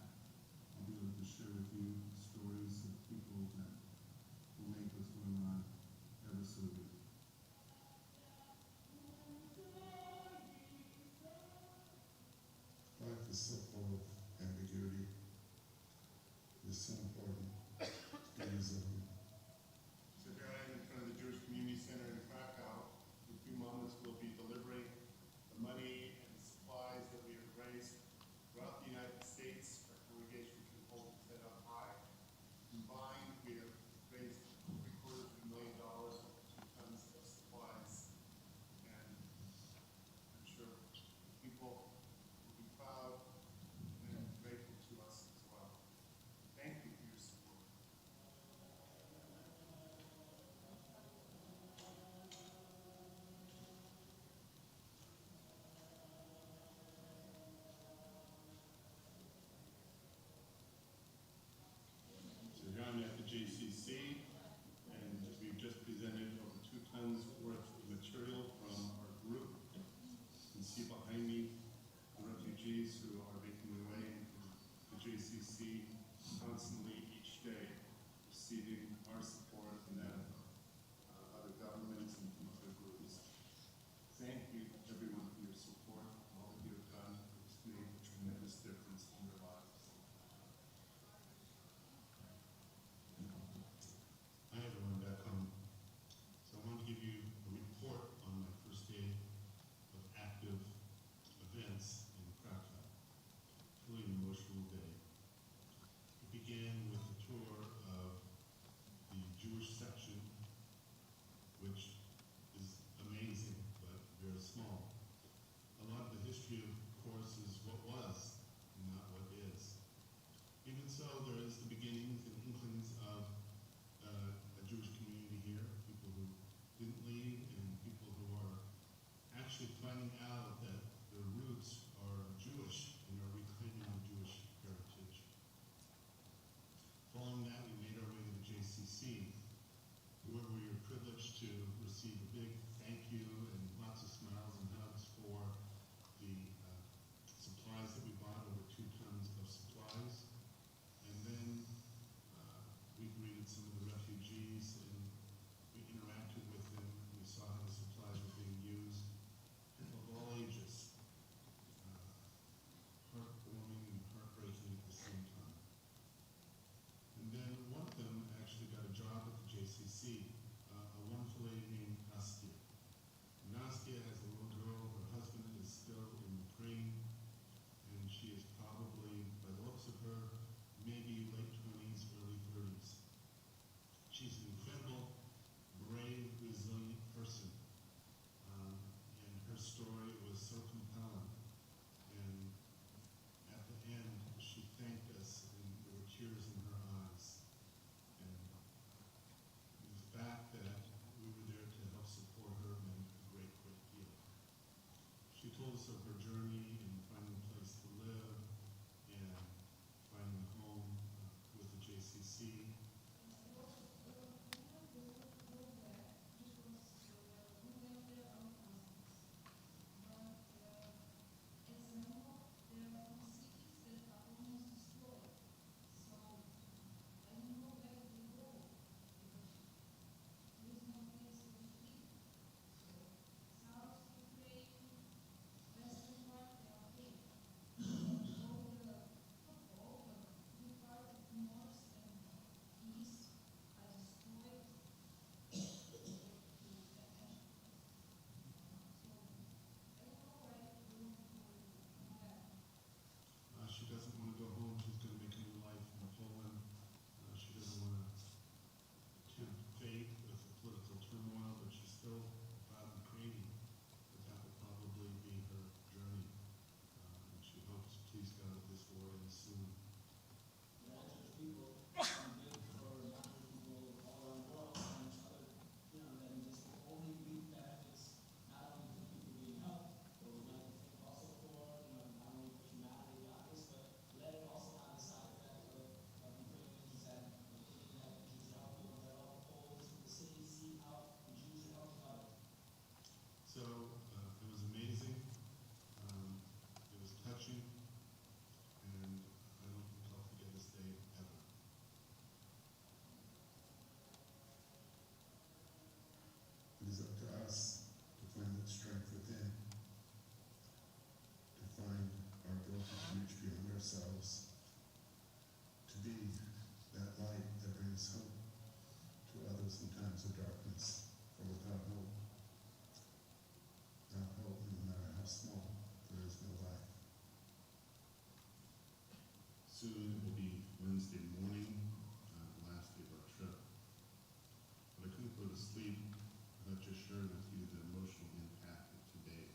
leave without just sharing with you the emotional impact of today.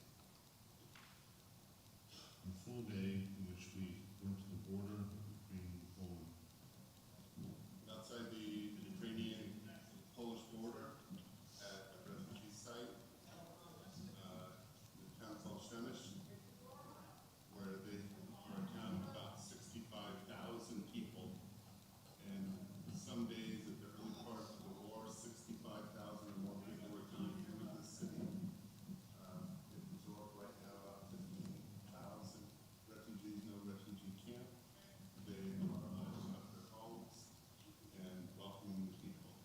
A full day in which we went to the border of Ukraine and Poland. Outside the Ukrainian-Polish border at a refugee site, the town called Shemish, where they are a town of about 65,000 people. And some days at the early part of the war, 65,000 or more people were coming through the city. It absorbed right now about 15,000 refugees, no refugee camp. They are opening up their homes and welcoming the people.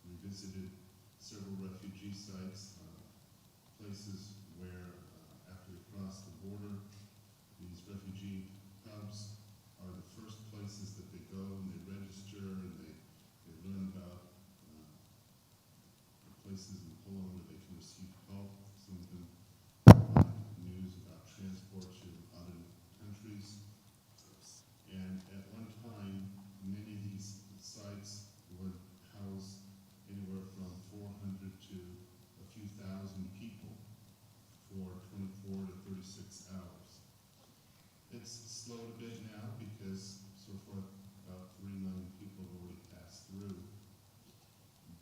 We visited several refugee sites, places where after they cross the border, these refugee hubs are the first places that they go and they register and they learn about the places in Poland where they can receive help. Some of them provide news about transport to other countries. And at one time, many of these sites would house anywhere from 400 to a few thousand people for 24 to 36 hours. It's slowed a bit now because so far about 3 million people have already passed through,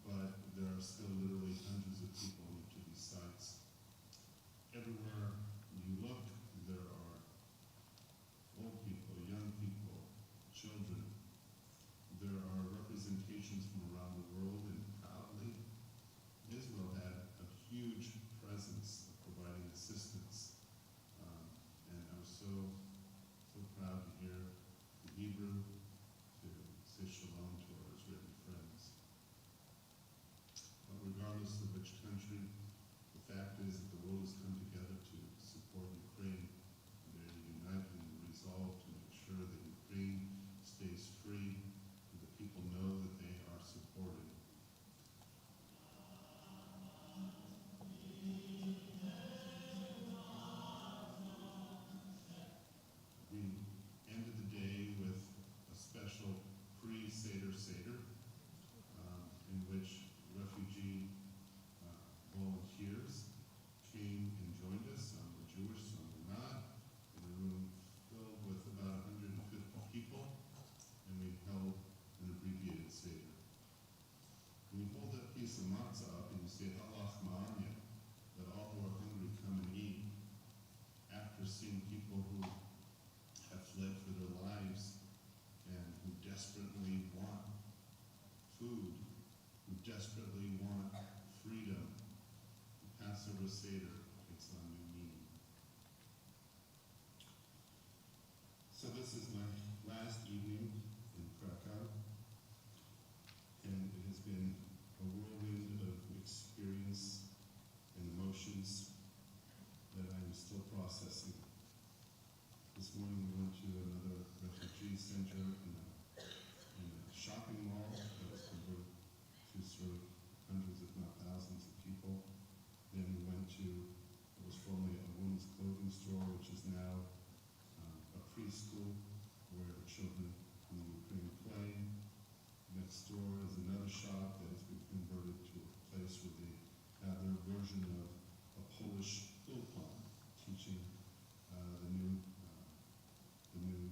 but there are still literally hundreds of people in each of these sites. Everywhere you look, there are old people, young people, children. There are representations from around the world, and proudly, Israel had a huge presence of providing assistance. And I was so proud to hear the Hebrew to say shalom to our Israeli friends. But regardless of which country, the fact is that the world has come together to support Ukraine. They're united in the resolve to make sure that Ukraine stays free, and that people know that they are supported. We ended the day with a special pre-Seder Seder, in which refugee volunteers came and joined us. Some were Jewish, some were not, in a room filled with about 150 people, and we held an abbreviated Seder. When you hold that piece of matzah up and you say, Halach ma'anya, that all who are hungry come and eat, after seeing people who have fled for their lives and who desperately want food, who desperately want freedom, the Passover Seder takes on new meaning. So this is my last evening in Krakow, and it has been a whirlwind of experience and emotions that I am still processing. This morning we went to another refugee center in a shopping mall that was converted to serve hundreds, if not thousands, of people. Then we went to what was formerly a women's clothing store, which is now a preschool where the children in the Ukraine play. Next door is another shop that has been converted to a place where they have their version of a Polish Ilpon, teaching the new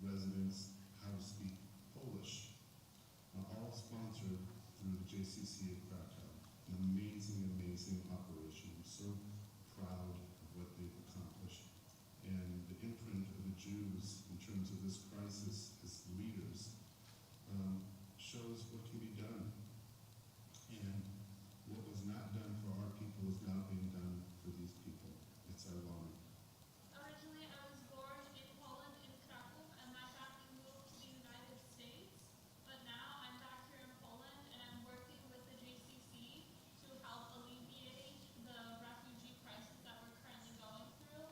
residents how to speak Polish. All sponsored through the JCC of Krakow. An amazing, amazing operation. I'm so proud of what they've accomplished. And the imprint of the Jews in terms of this crisis as leaders shows what can be done. And what was not done for our people is now being done for these people. It's ironic. Originally, I was born in Poland, in Krakow, and my family moved to the United States. But now I'm back here in Poland, and I'm working with the JCC to help alleviate the refugee crisis that we're currently going through.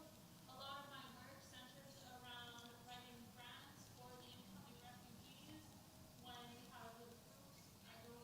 A lot of my work centers around writing grants for the incoming refugees. When we have the groups, I go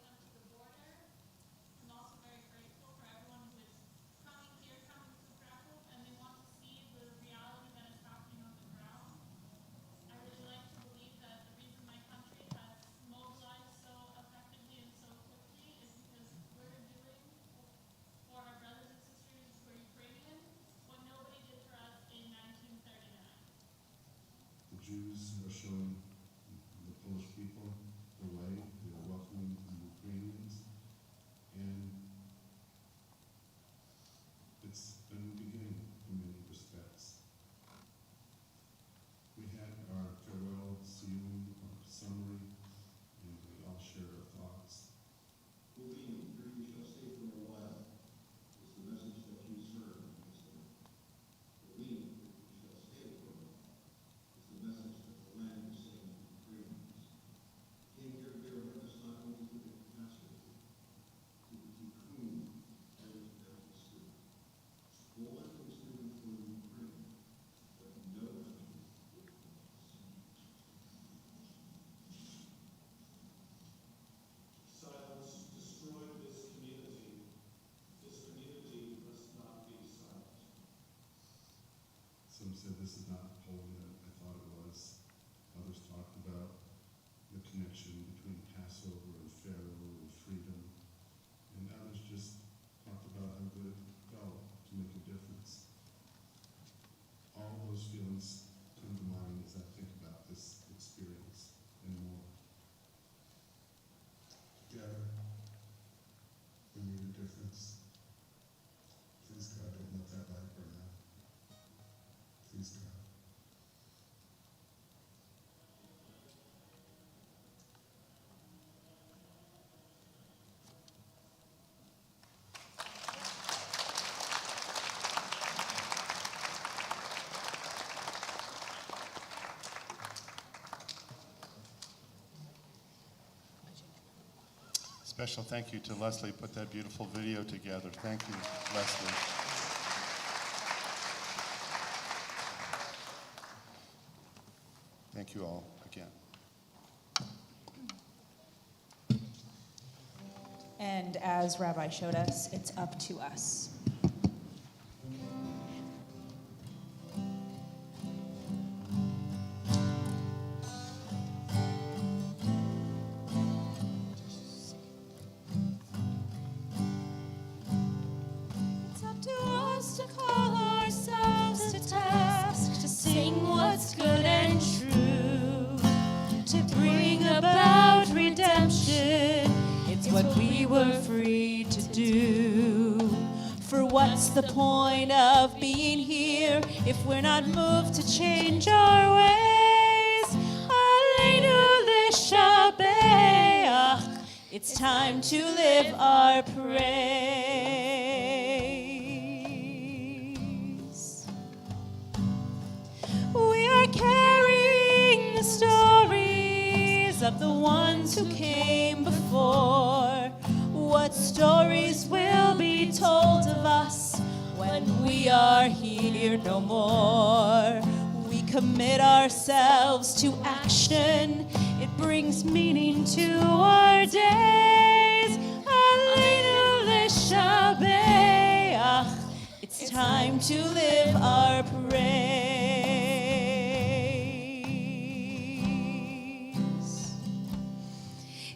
said this is not Poland that I thought it was. Others talked about the connection between Passover and Pharaoh and freedom. And others just talked about how good it felt to make a difference. All those feelings come to mind as I think about this experience and more. Together, we made a difference. Please God, don't let that light burn out. Please God. Special thank you to Leslie, put that beautiful video together. Thank you, Leslie. Thank you all again. And as Rabbi showed us, it's up to us. It's up to us to call ourselves to task, to sing what's good and true, to bring about redemption. It's what we were free to do. For what's the point of being here if we're not moved to change our ways? Aleinu l'shabeach. It's time to live our praise. We are carrying the stories of the ones who came before. What stories will be told of us when we are here no more? We commit ourselves to action. It brings meaning to our days. Aleinu l'shabeach. It's time to live our praise.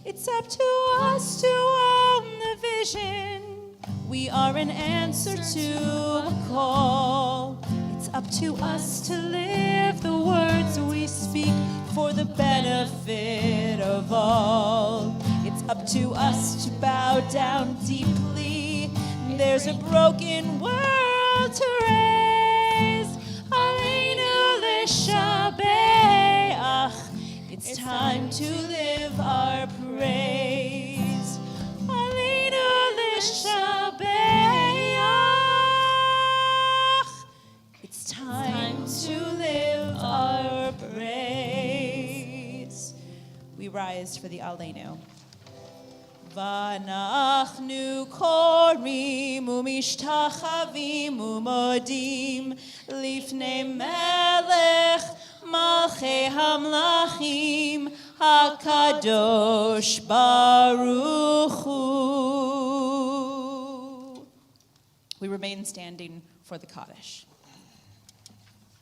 It's up to us to own the vision. We are an answer to a call. It's up to us to live the words we speak for the benefit of all. It's up to us to bow down deeply. There's a broken world to raise. Aleinu l'shabeach. It's time to live our praise. Aleinu l'shabeach. It's time to live our praise. We rise for the Aleinu. V'anachnu korim umishtachavim umodim lifnei melech malchei hamlachim hakadosh baruch hu. We remain standing for the Kaddish.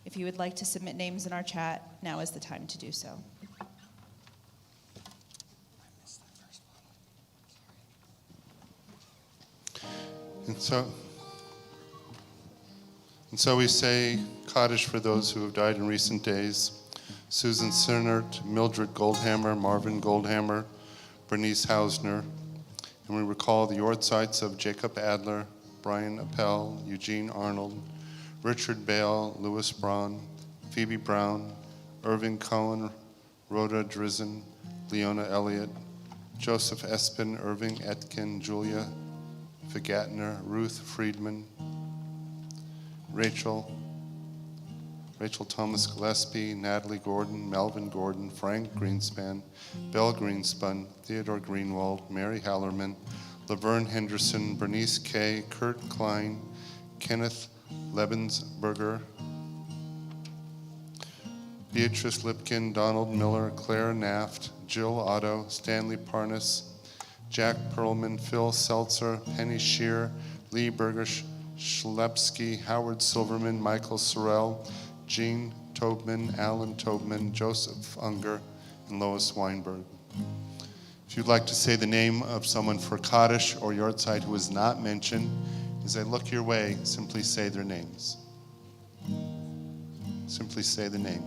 If you would like to submit names in our chat, now is the time to do so. And so we say Kaddish for those who have died in recent days. Susan Sinnert, Mildred Goldhammer, Marvin Goldhammer, Bernice Hausner. And we recall the Yortzites of Jacob Adler, Brian Appel, Eugene Arnold, Richard Bale, Louis Braun, Phoebe Brown, Irving Cohen, Rhoda Drizzen, Leona Elliott, Joseph Espin, Irving Etkin, Julia Figatner, Ruth Friedman, Rachel Thomas Gillespie, Natalie Gordon, Melvin Gordon, Frank Greenspan, Bill Greenspun, Theodore Greenwald, Mary Hallerman, Laverne Henderson, Bernice Kay, Kurt Klein, Kenneth Lebensberger, Beatrice Lipkin, Donald Miller, Claire Naft, Jill Otto, Stanley Parnas, Jack Perlman, Phil Seltzer, Penny Shear, Lee Berger Schlepsky, Howard Silverman, Michael Sorrell, Jean Tobman, Alan Tobman, Joseph Unger, and Lois Weinberg. If you'd like to say the name of someone for Kaddish or Yortzeit who is not mentioned, as I look your way, simply say their names. Simply say the name.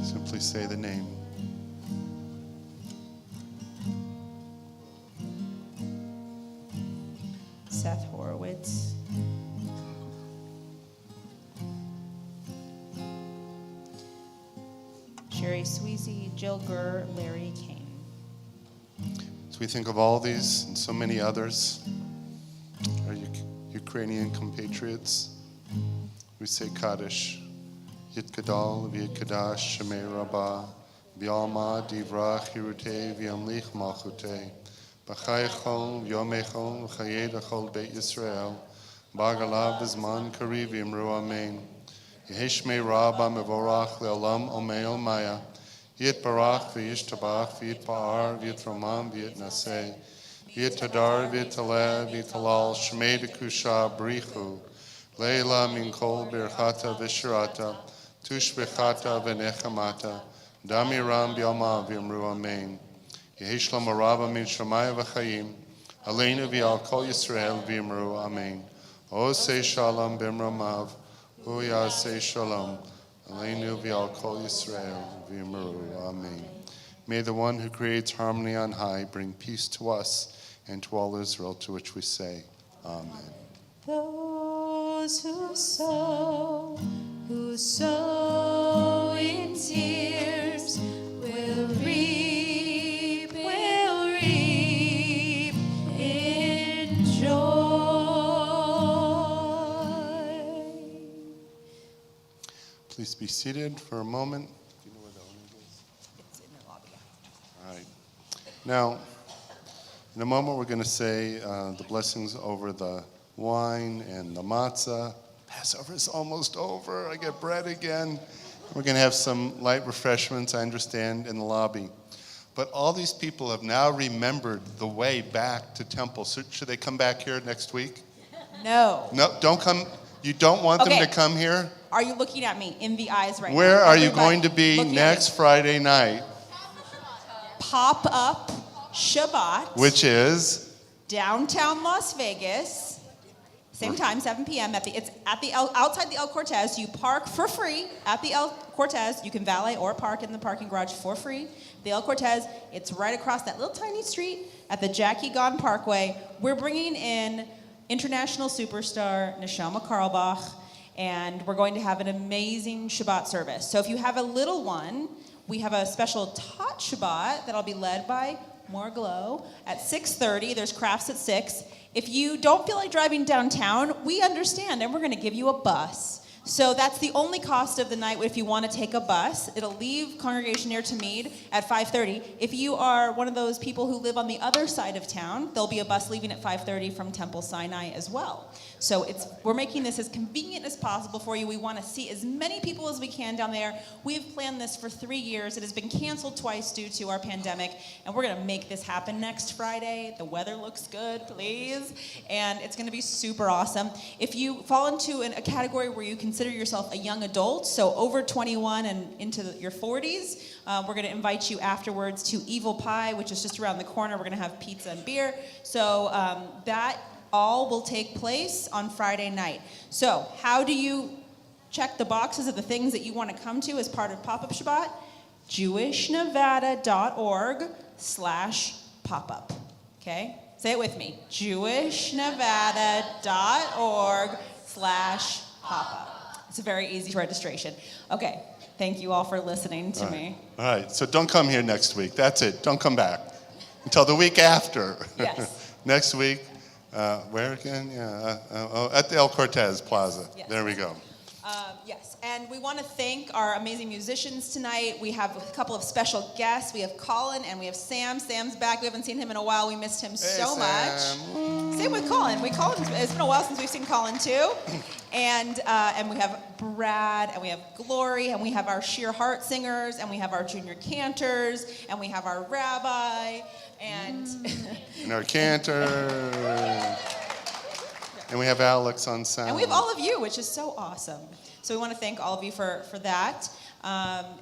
Simply say the name. Seth Horowitz. Sherry Sweezy, Jill Gurr, Larry Kane. As we think of all these and so many others, our Ukrainian compatriots, we say Kaddish. Yitkadal v'yitkadash shemei Rabbi, v'yalma divrach hirutei v'yamlich malchutei, b'chayechol v'yomechol v'chayed achol beit Yisrael, b'agalav b'zman kari v'yimru amen. Yeheshmei Rabba mevorach le'olam omei olmaya, yitbarach v'yishtabach v'yitpa'ar v'yitromam v'yitnaseh, v'yitadar v'yitaleh v'yitalal shemei dekusha brichu, leila min kol birchata v'shirata, tushbechata v'nechamata, damiram b'yalma v'yimru amen. Yeheshlam Rabba min shamaya v'chayim, aleinu v'yal kol Yisrael v'yimru amen. Osei shalom b'mramav, Uyasei shalom, aleinu v'al kol Yisrael v'yimru, amen. May the one who creates harmony on high bring peace to us and to all Israel, to which we say, amen. Those who sow in tears will reap in joy. Please be seated for a moment. Do you know where the owner is? It's in the lobby. All right. Now, in a moment, we're going to say the blessings over the wine and the matzah. Passover is almost over. I get bread again. We're going to have some light refreshments, I understand, in the lobby. But all these people have now remembered the way back to temple. So should they come back here next week? No. No, don't come. You don't want them Okay. to come here? Are you looking at me in the eyes right now? Where are you Everybody, going to be look at next me. Friday night? Pop-up Shabbat. Which is? Downtown Las Vegas. Same time, 7 p.m. Outside the El Cortez. You park for free at the El Cortez. You can valet or park in the parking garage for free. The El Cortez, it's right across that little tiny street at the Jackie Gone Parkway. We're bringing in international superstar Neshama Karlbach, and we're going to have an amazing Shabbat service. So if you have a little one, we have a special Tot Shabbat that'll be led by More Glow at 6:30. There's crafts at 6. If you don't feel like driving downtown, we understand, and we're going to give you a bus. So that's the only cost of the night if you want to take a bus. It'll leave Congregation Near to Mead at 5:30. If you are one of those people who live on the other side of town, there'll be a bus leaving at 5:30 from Temple Sinai as well. So we're making this as convenient as possible for you. We want to see as many people as we can down there. We've planned this for 3 years. It has been canceled twice due to our pandemic, and we're going to make this happen next Friday. The weather looks good, please, and it's going to be super awesome. If you fall into a category where you consider yourself a young adult, so over 21 and into your 40s, we're going to invite you afterwards to Evil Pie, which is just around the corner. We're going to have pizza and beer. So that all will take place on Friday night. So how do you check the boxes of the things that you want to come to as part of Pop-Up Shabbat? JewishNevada.org/pop-up. Okay? Say it with me. JewishNevada.org/pop-up. It's a very easy registration. Okay. Thank you all for listening to me. All right. So don't come here next week. That's it. Don't come back until the week after. Yes. Next week. Where again? At the El Cortez Plaza. Yes. There we go. Yes, and we want to thank our amazing musicians tonight. We have a couple of special guests. We have Colin and we have Sam. Sam's back. We haven't seen him in a while. We missed him so much. Same with Colin. It's been a while since we've seen Colin too. And we have Brad, and we have Glory, and we have our Sheer Heart singers, and we have our junior cantors, and we have our Rabbi. And And our cantor. And we have Alex on sound. And we have all of you, which is so awesome. So we want to thank all of you for that.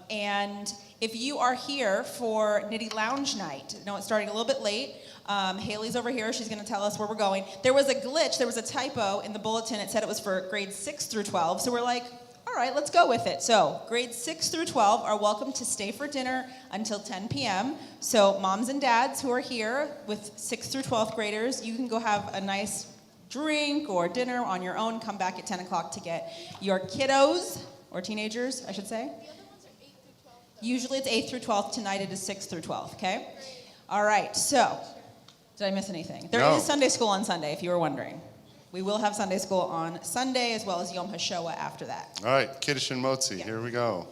And if you are here for Nitty Lounge Night, I know it's starting a little bit late. Haley's over here. She's going to tell us where we're going. There was a glitch. There was a typo in the bulletin. It said it was for grades 6 through 12. So we're like, all right, let's go with it. So grades 6 through 12 are welcome to stay for dinner until 10 p.m. So moms and dads who are here with 6th through 12th graders, you can go have a nice drink or dinner on your own. Come back at 10 o'clock to get your kiddos, or teenagers, I should say. The other ones are 8 through 12. Usually it's 8th through 12th. Tonight it is 6th through 12th, okay? All right, so, did I miss anything? There is Sunday school on Sunday, if you were wondering. We will have Sunday school on Sunday, as well as Yom HaShoah after that. All right, Kiddush and Motzi, here we go.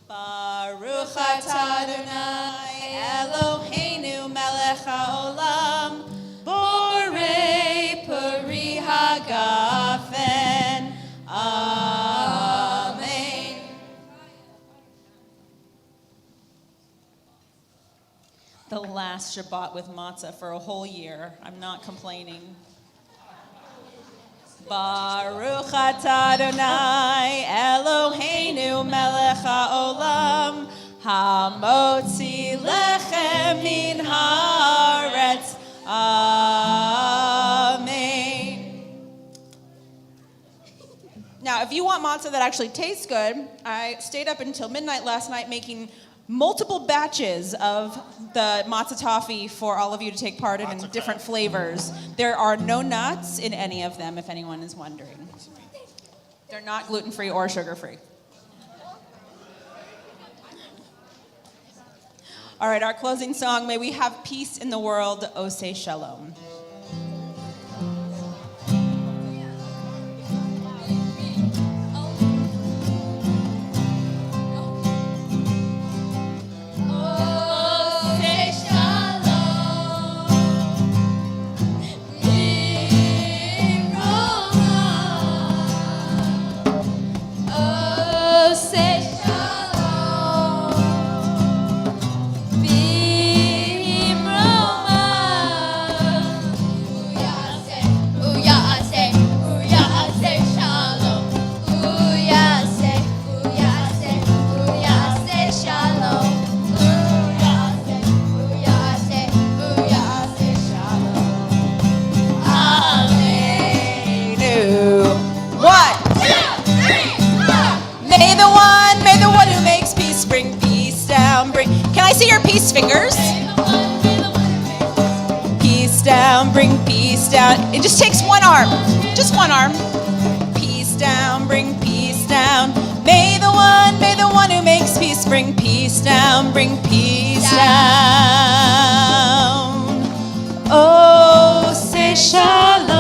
Baruch atah Adonai Eloheinu melech haolam borei peri hagafen. Amen. The last Shabbat with matzah for a whole year. I'm not complaining. Baruch atah Adonai Eloheinu melech haolam hamotzi lechem min haaretz. Amen. Now, if you want matzah that actually tastes good, I stayed up until midnight last night making multiple batches of the matzah toffee for all of you to take part in different flavors. There are no nuts in any of them, if anyone is wondering. They're not gluten-free or sugar-free. All right, our closing song, May We Have Peace in the World, Oseh Shalom. Peace fingers. Peace down, bring peace down. It just takes one arm. Just one arm. Peace down, bring peace down. May the one who makes peace bring peace down, bring peace down. Oh, say shalom.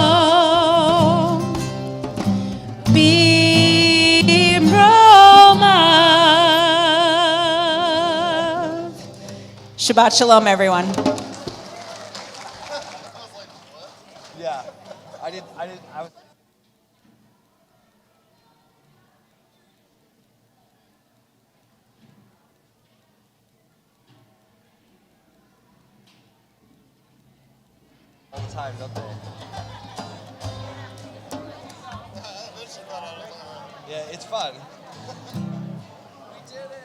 Shabbat shalom, everyone. Yeah, I was. All the time, don't they? Yeah, it's fun. We did it.